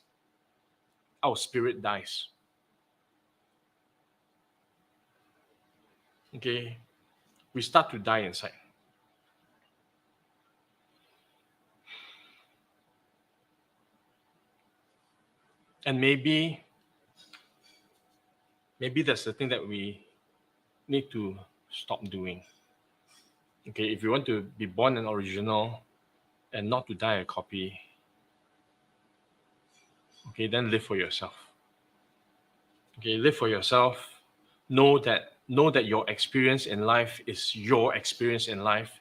Our spirit dies. Okay, we start to die inside. And maybe that's the thing that we need to stop doing. Okay, if you want to be born an original and not to die a copy, okay, then live for yourself. Okay, live for yourself. Know that your experience in life is your experience in life.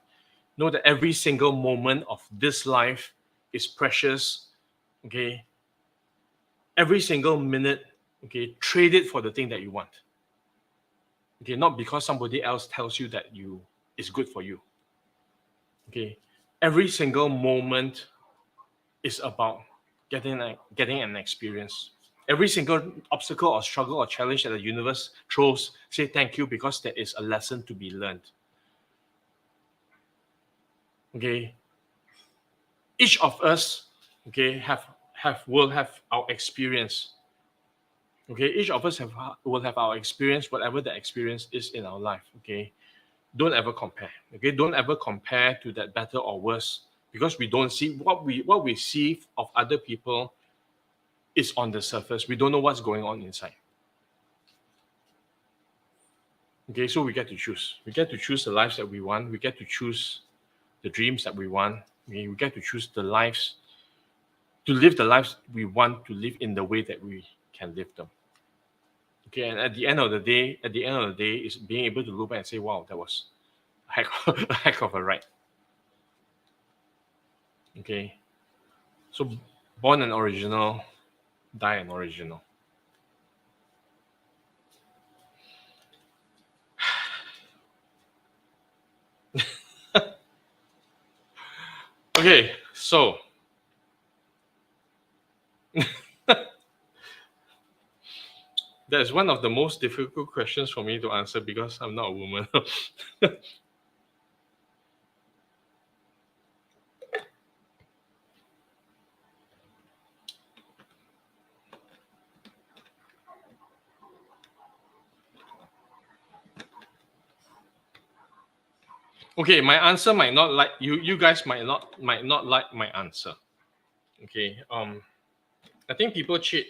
Know that every single moment of this life is precious. Okay, every single minute. Okay, trade it for the thing that you want. Okay, not because somebody else tells you that it's good for you. Okay, every single moment is about getting an experience. Every single obstacle or struggle or challenge that the universe throws, say thank you because there is a lesson to be learned. Okay, each of us, okay, will have our experience. Okay, each of us will have our experience, whatever the experience is in our life. Okay, don't ever compare. Okay, don't ever compare to that better or worse, because we don't see what we see of other people is on the surface. We don't know what's going on inside. Okay, so we get to choose. We get to choose the lives that we want. We get to choose the dreams that we want. We get to choose to live the lives we want to live in the way that we can live them. Okay, and at the end of the day, is being able to look back and say, wow, that was a heck of a ride. Okay. So born an original, die an original. Okay, so that's one of the most difficult questions for me to answer because I'm not a woman. Okay, my answer might not like you guys might not like my answer. Okay. I think people cheat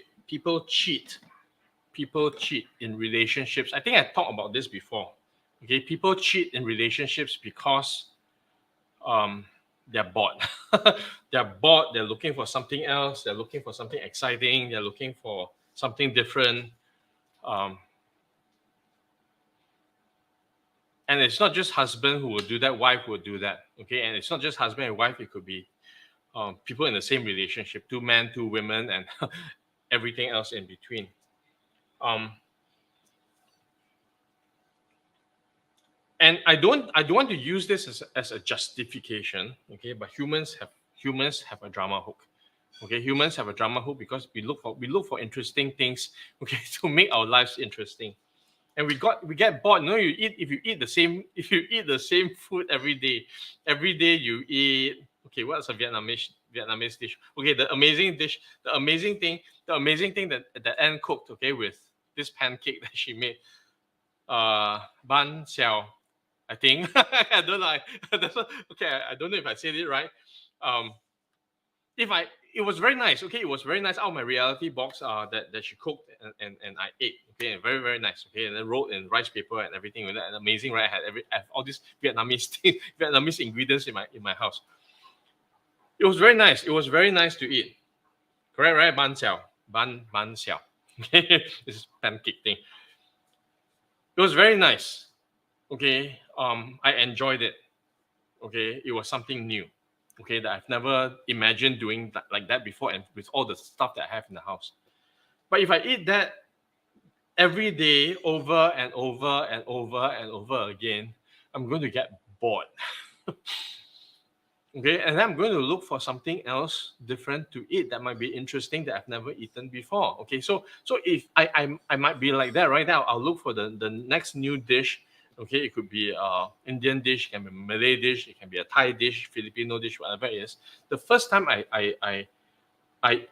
in relationships. I think I talked about this before. Okay, people cheat in relationships because they're bored. They're bored, they're looking for something else, they're looking for something exciting, they're looking for something different. And it's not just husband who will do that, wife will do that. Okay, and it's not just husband and wife, it could be people in the same relationship, two men, two women, and everything else in between. And I don't want to use this as a justification, okay? But humans have a drama hook. Okay, humans have a drama hook because we look for interesting things, okay, to make our lives interesting. And we get bored. You know, if you eat the same food every day you eat, okay, what's a Vietnamese dish? Okay, the amazing thing that Anne cooked, okay, with this pancake that she made, ban xiao, I think. I don't know. Okay, I don't know if I said it right. It was very nice. Okay, it was very nice. Out of my reality box that she cooked and I ate. Okay, and very very nice. Okay, and then rolled in rice paper and everything. And amazing, right? I had all these Vietnamese ingredients in my house. It was very nice. It was very nice to eat. Correct, right? Ban xiao. Okay, this pancake thing. It was very nice. Okay, I enjoyed it. Okay, it was something new. Okay, that I've never imagined doing that, like that before, and with all the stuff that I have in the house. But if I eat that every day over and over and over and over again, I'm going to get bored. Okay, and I'm going to look for something else different to eat that might be interesting that I've never eaten before. Okay, so if I might be like that right now, I'll look for the next new dish. Okay, it could be Indian dish, it can be Malay dish, it can be a Thai dish, Filipino dish, whatever it is. The first time I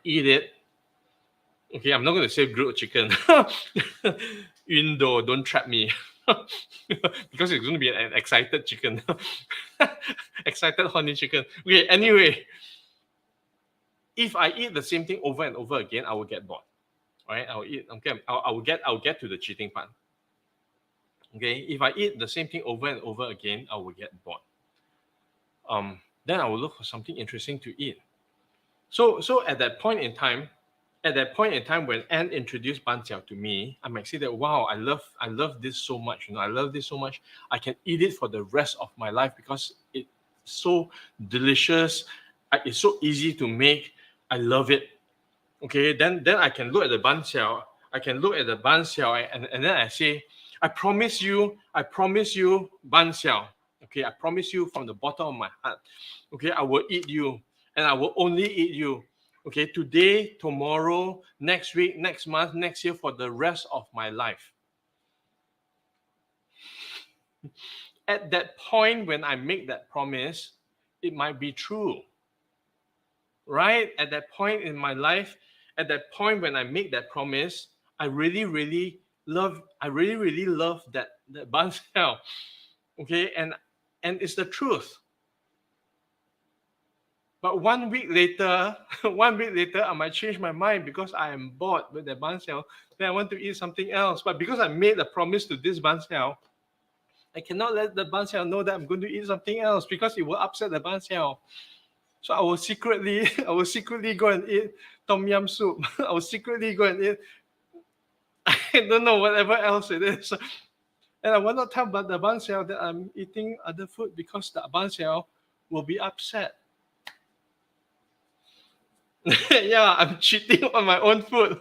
eat it, okay, I'm not going to say grilled chicken. Indo, don't trap me. Because it's going to be an excited chicken. Excited honey chicken. Okay, anyway, if I eat the same thing over and over again, I will get bored. All right, I'll get to the cheating part. Okay, if I eat the same thing over and over again, I will get bored. Then I will look for something interesting to eat. So at that point in time when Anne introduced ban xiao to me, I might say that, wow, I love this so much. I love this so much. I can eat it for the rest of my life because it's so delicious. It's so easy to make. I love it. Okay, then I can look at the ban xiao. And then I say, I promise you, ban xiao. Okay, I promise you from the bottom of my heart. Okay, I will eat you, and I will only eat you. Okay, today, tomorrow, next week, next month, next year, for the rest of my life. At that point, when I make that promise, it might be true. Right? At that point in my life, at that point when I make that promise, I really, really love that ban xiao. Okay, and it's the truth. But 1 week later, I might change my mind because I am bored with the ban xiao. Then I want to eat something else. But because I made a promise to this ban xiao, I cannot let the ban xiao know that I'm going to eat something else because it will upset the ban xiao. So I will secretly go and eat tom yum soup. I will secretly go and eat, I don't know, whatever else it is. And I will not tell the ban xiao that I'm eating other food because the ban xiao will be upset. Yeah, I'm cheating on my own food.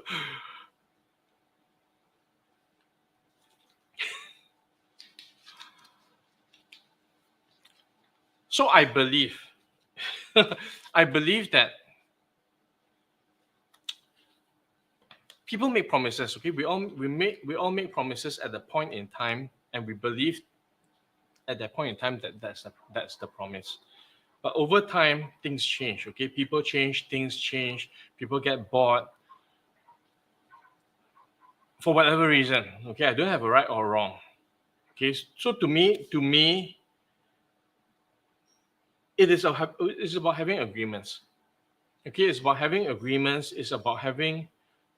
So I believe, I believe that people make promises. Okay, we all make promises at the point in time, and we believe at that point in time that that's the promise. But over time, things change. Okay, people change, things change, people get bored for whatever reason. Okay, I don't have a right or wrong. Okay, so to me, it's about having agreements. Okay, it's about having agreements. It's about having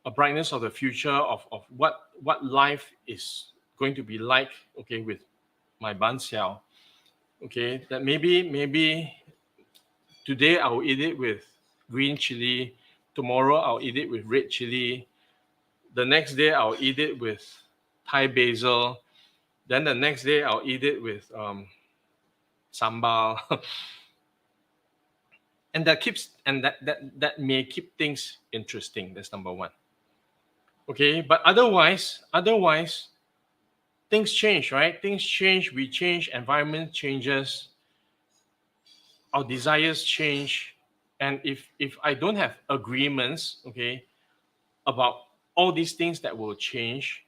a brightness of the future of what life is going to be like. Okay, with my ban xiao. Okay, that maybe today I will eat it with green chili. Tomorrow I'll eat it with red chili. The next day I'll eat it with Thai basil. Then the next day I'll eat it with sambal. And that may keep things interesting. That's number one. Okay, but otherwise things change, right? Things change, we change, environment changes, our desires change. And if I don't have agreements, okay, about all these things that will change,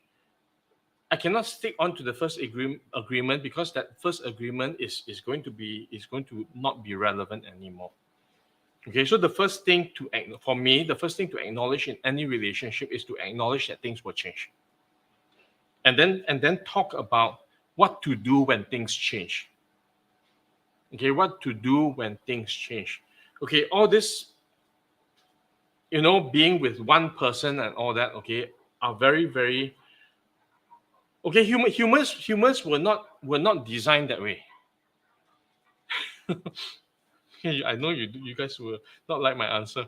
I cannot stick on to the first agreement because that first agreement is going to not be relevant anymore. Okay, so the first thing for me, the first thing to acknowledge in any relationship is to acknowledge that things will change. And then talk about what to do when things change. Okay, what to do when things change. Okay, all this, being with one person and all that, okay, are very, very okay. Humans were not designed that way. I know you guys will not like my answer.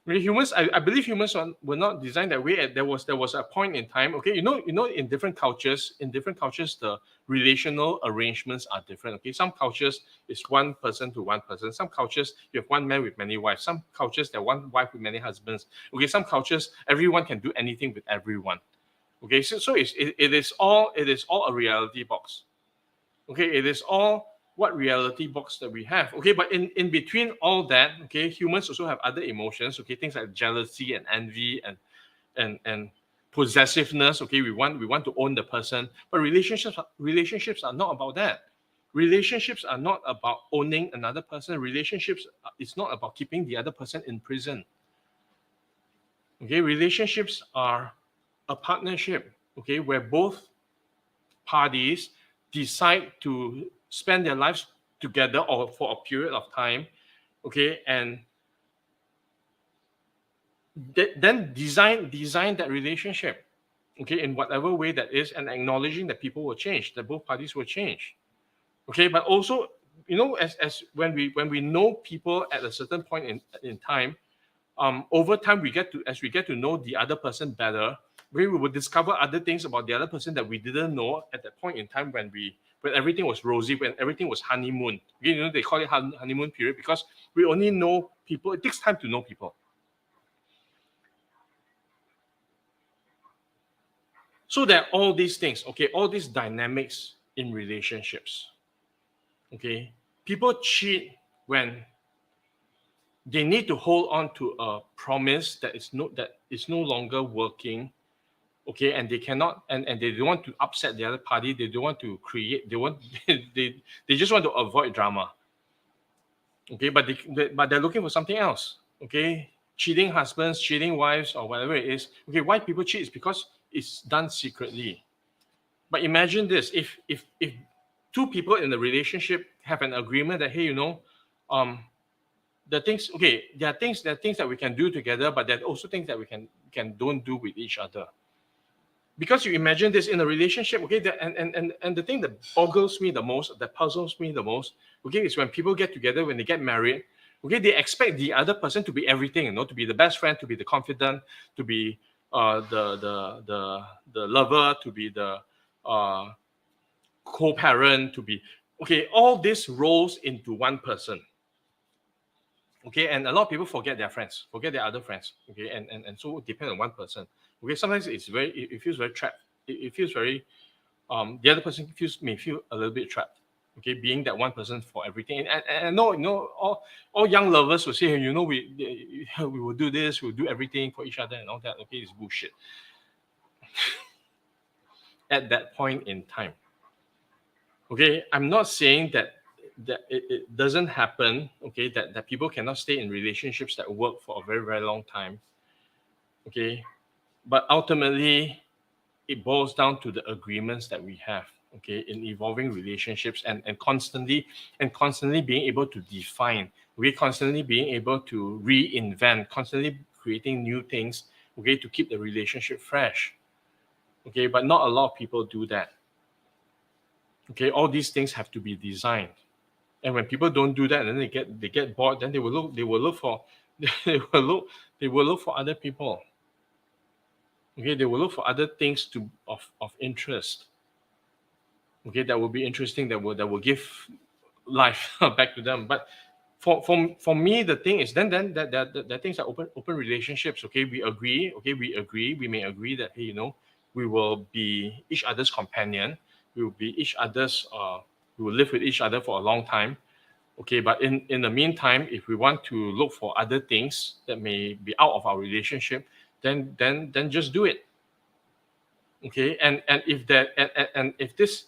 I believe humans were not designed that way. And there was a point in time. Okay, in different cultures, the relational arrangements are different. Okay, some cultures is one person to one person. Some cultures you have one man with many wives. Some cultures there one wife with many husbands. Okay, some cultures everyone can do anything with everyone. Okay, so it is all a reality box. Okay, it is all what reality box that we have. Okay, but in between all that, okay, humans also have other emotions. Okay, things like jealousy and envy and possessiveness. Okay, we want to own the person, but relationships are not about that. Relationships are not about owning another person. Relationships it's not about keeping the other person in prison. Okay, relationships are a partnership. Okay, where both parties decide to spend their lives together or for a period of time, okay, and then design that relationship, okay, in whatever way that is, and acknowledging that people will change, that both parties will change, okay, but also, as when we know people at a certain point in time, over time as we get to know the other person better, we will discover other things about the other person that we didn't know at that point in time when everything was rosy, when everything was honeymoon. They call it honeymoon period because we only know people. It takes time to know people. So there are all these things, okay, all these dynamics in relationships. Okay, people cheat when they need to hold on to a promise that is no longer working. Okay, and they cannot, and they don't want to upset the other party. They don't want to create. They just want to avoid drama. Okay, but they're looking for something else. Okay, cheating husbands, cheating wives, or whatever it is. Okay, why people cheat is because it's done secretly. But imagine this: if two people in the relationship have an agreement that, hey, the things, okay, there are things that we can do together, but there are also things that we can don't do with each other. Because you imagine this in a relationship, okay, and the thing that boggles me the most, that puzzles me the most, okay, is when people get together, when they get married, okay, they expect the other person to be everything, you know, to be the best friend, to be the confidant, to be the lover, to be the co-parent, to be, okay, all this rolls into one person. Okay, and a lot of people forget their friends, forget their other friends. Okay, and so depend on one person. Okay, sometimes it feels very trapped. It feels very the other person may feel a little bit trapped. Okay, being that one person for everything. And I know, you know, all young lovers will say, you know, we will do this, we'll do everything for each other and all that. Okay, it's bullshit. At that point in time. Okay, I'm not saying that it doesn't happen. Okay, that people cannot stay in relationships that work for a very, very long time. Okay, but ultimately it boils down to the agreements that we have, okay, in evolving relationships, and constantly being able to define, we constantly being able to reinvent, constantly creating new things, okay, to keep the relationship fresh. Okay, but not a lot of people do that. Okay, all these things have to be designed. And when people don't do that, and then they get bored, then they will look for they will look for other people. Okay, they will look for other things of interest. Okay, that will be interesting, that will give life back to them. But for me, the thing is, then that things are open relationships. Okay, we agree. Okay, we may agree that, hey, you know, we will be each other's companion, we will be each other's we will live with each other for a long time. Okay, but in the meantime, if we want to look for other things that may be out of our relationship, then just do it. Okay, and if that and if this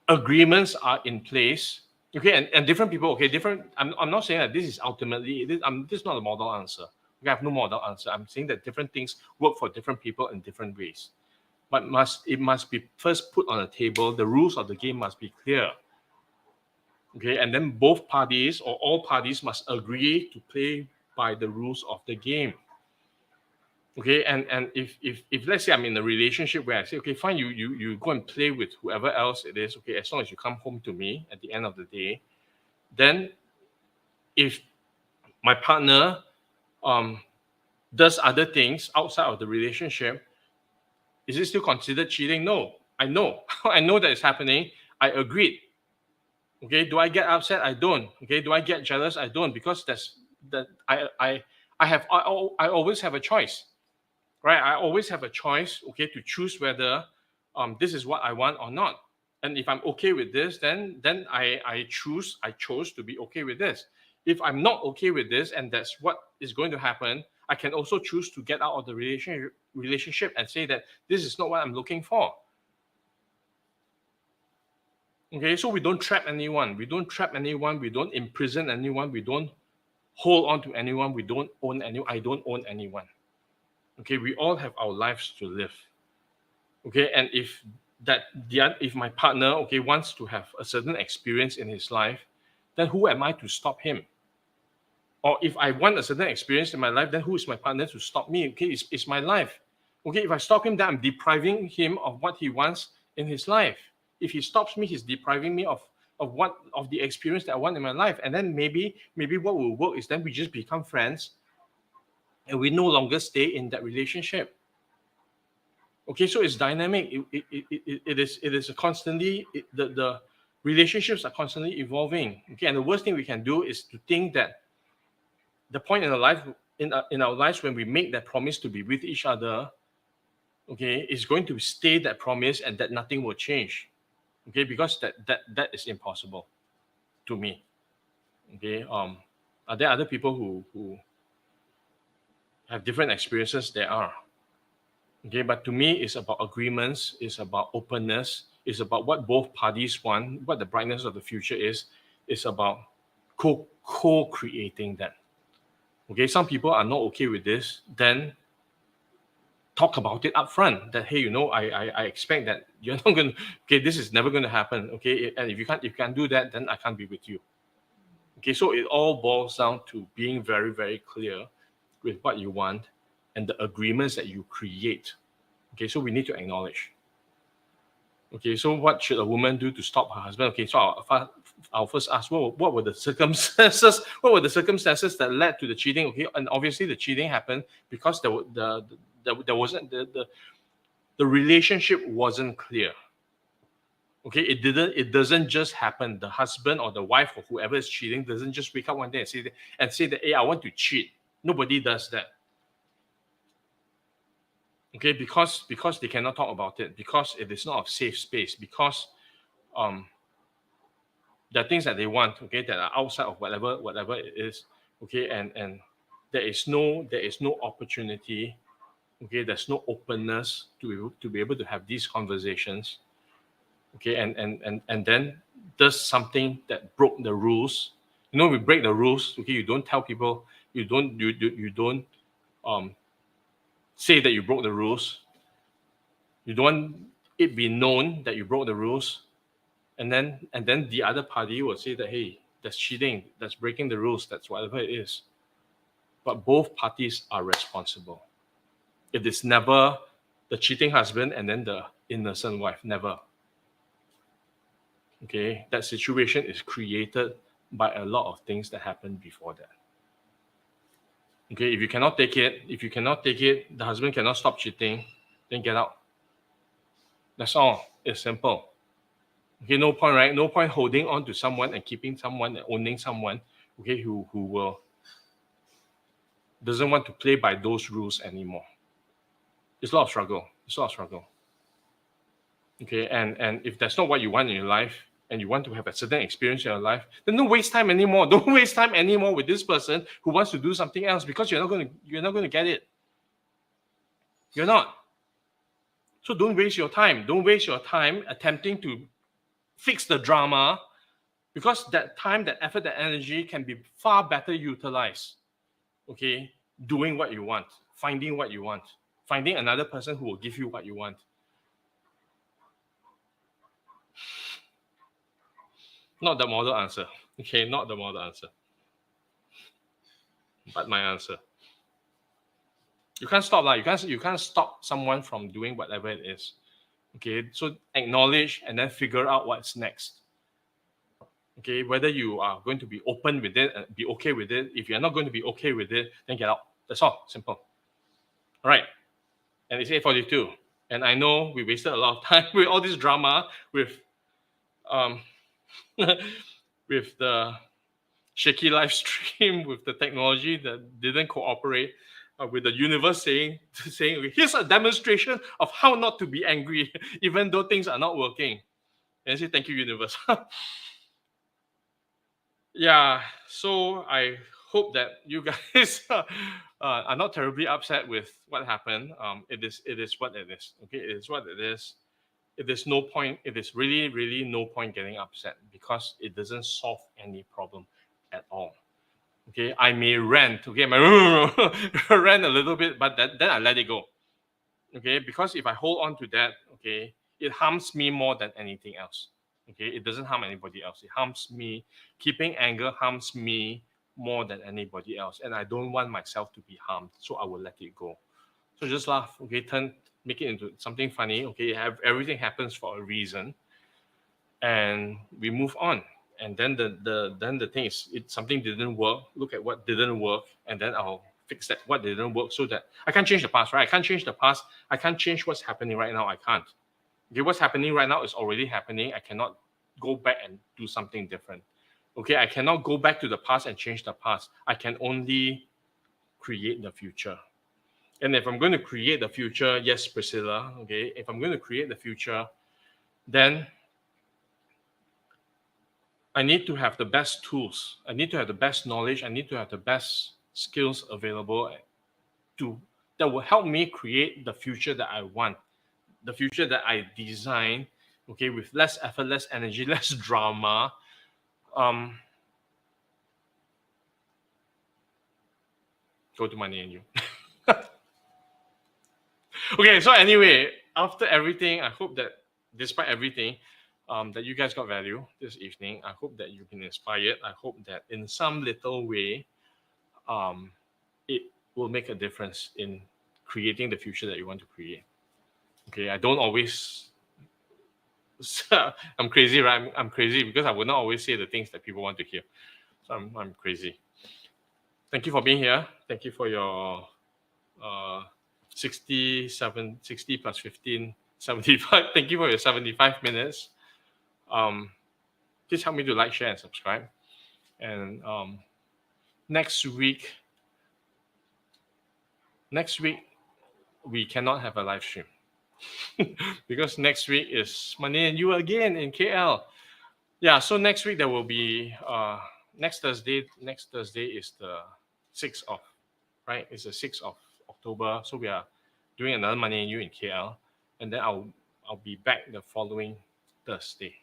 agreements are in place, okay, and different people, okay, different, I'm not saying that this is ultimately this is not a model answer. We have no model answer. I'm saying that different things work for different people in different ways, but it must be first put on the table. The rules of the game must be clear. Okay, and then both parties or all parties must agree to play by the rules of the game. Okay, and if let's say I'm in a relationship where I say, okay, fine, you go and play with whoever else it is, okay, as long as you come home to me at the end of the day, then if my partner does other things outside of the relationship, is it still considered cheating? No, I know. I know that it's happening. I agreed. Okay, do I get upset? I don't. Okay, do I get jealous? I don't, because I always have a choice. Right, I always have a choice, okay, to choose whether this is what I want or not. And if I'm okay with this, then I chose to be okay with this. If I'm not okay with this, and that's what is going to happen, I can also choose to get out of the relationship and say that this is not what I'm looking for. Okay, so we don't trap anyone. We don't trap anyone. We don't imprison anyone. We don't hold on to anyone. We don't own anyone. I don't own anyone. Okay, we all have our lives to live. Okay, and if my partner, okay, wants to have a certain experience in his life, then who am I to stop him? Or if I want a certain experience in my life, then who is my partner to stop me? Okay, it's my life. Okay, if I stop him, then I'm depriving him of what he wants in his life. If he stops me, he's depriving me of the experience that I want in my life. And then maybe what will work is then we just become friends, and we no longer stay in that relationship. Okay, so it's dynamic. It is a constantly the relationships are constantly evolving. Okay, and the worst thing we can do is to think that the point in our life in our lives when we make that promise to be with each other, okay, is going to stay that promise and that nothing will change. Okay, because that is impossible to me. Okay, are there other people who have different experiences? There are. Okay, but to me, it's about agreements, it's about openness, it's about what both parties want, what the brightness of the future is. It's about co-creating that. Okay, some people are not okay with this, then talk about it up front. That, hey, you know, I expect that you're not going to, okay, this is never going to happen. Okay, and if you can't do that, then I can't be with you. Okay, so it all boils down to being very, very clear with what you want and the agreements that you create. Okay, so we need to acknowledge. Okay, so what should a woman do to stop her husband? Okay, so I'll first ask, what were the circumstances? What were the circumstances that led to the cheating? Okay, and obviously the cheating happened because there wasn't the relationship wasn't clear. Okay, it doesn't just happen. The husband or the wife or whoever is cheating doesn't just wake up one day and say that, hey, I want to cheat. Nobody does that. Okay, because they cannot talk about it, because it is not a safe space, because there are things that they want, okay, that are outside of whatever it is, okay, and there is no opportunity, okay, there's no openness to be able to have these conversations, okay, and then does something that broke the rules. We break the rules, okay. You don't tell people, you don't say that you broke the rules. You don't want it be known that you broke the rules, and then the other party will say that, hey, that's cheating, that's breaking the rules, that's whatever it is. But both parties are responsible. It is never the cheating husband and then the innocent wife. Never. Okay, that situation is created by a lot of things that happened before that. Okay, if you cannot take it, the husband cannot stop cheating, then get out. That's all. It's simple. Okay, no point, right? No point holding on to someone and keeping someone and owning someone, okay, who will doesn't want to play by those rules anymore. It's a lot of struggle. Okay, and if that's not what you want in your life, and you want to have a certain experience in your life, then don't waste time anymore. Don't waste time anymore with this person who wants to do something else, because you're not going to get it. You're not. So don't waste your time. Don't waste your time attempting to fix the drama, because that time, that effort, that energy can be far better utilized, okay, doing what you want, finding what you want, finding another person who will give you what you want. Not the model answer, okay, not the model answer, but my answer. You can't stop that. You can't stop someone from doing whatever it is, okay. So acknowledge and then figure out what's next. Okay, whether you are going to be open with it and be okay with it. If you're not going to be okay with it, then get out. That's all. Simple. All right. And it's 8:42. And I know we wasted a lot of time with all this drama with with the shaky live stream, with the technology that didn't cooperate, with the universe saying, here's a demonstration of how not to be angry, even though things are not working. And I say, thank you, universe. Yeah, so I hope that you guys are not terribly upset with what happened. It is what it is. Okay, it is what it is. It is no point. It is really no point getting upset, because it doesn't solve any problem at all. Okay, I may rant. Okay, rant a little bit, but then I let it go. Okay, because if I hold on to that, okay, it harms me more than anything else. Okay, it doesn't harm anybody else. It harms me. Keeping anger harms me more than anybody else, and I don't want myself to be harmed, so I will let it go. So just laugh. Okay, make it into something funny. Okay, everything happens for a reason, and we move on. And then the thing is, something didn't work. Look at what didn't work, and then I'll fix that what didn't work, so that I can't change the past, right? I can't change the past. I can't change what's happening right now. I can't. Okay, what's happening right now is already happening. I cannot go back and do something different. Okay, I cannot go back to the past and change the past. I can only create the future. And if I'm going to create the future, yes, Priscilla, okay, if I'm going to create the future, then I need to have the best tools. I need to have the best knowledge. I need to have the best skills available that will help me create the future that I want, the future that I design, okay, with less effort, less energy, less drama. Go to money and you. Okay, so anyway, after everything, I hope that despite everything, that you guys got value this evening. I hope that you've been inspired. I hope that in some little way, it will make a difference in creating the future that you want to create. Okay, I don't always. I'm crazy, right? I'm crazy because I would not always say the things that people want to hear. So I'm crazy. Thank you for being here. Thank you for your 60 plus 15, 75. Thank you for your 75 minutes. Please help me to like, share, and subscribe. And next week we cannot have a live stream because next week is Money and You again in KL. Yeah, so next week there will be next Thursday. Next Thursday is the 6th of, right? It's the 6th of October. So we are doing another Money and You in KL, and then I'll be back the following Thursday.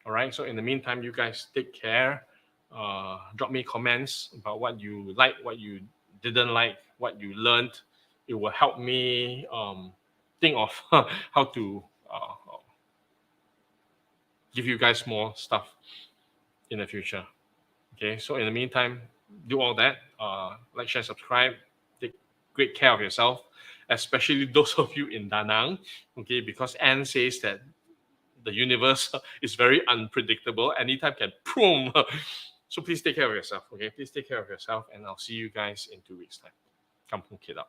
All right. So in the meantime, you guys take care. Drop me comments about what you like, what you didn't like, what you learned. It will help me think of how to give you guys more stuff in the future. Okay. So in the meantime, do all that. Like, share, subscribe. Take great care of yourself, especially those of you in Da Nang. Okay, because Anne says that the universe is very unpredictable. Anytime can boom. So please take care of yourself. Okay, please take care of yourself, and I'll see you guys in 2 weeks' time. Kampung Kid out.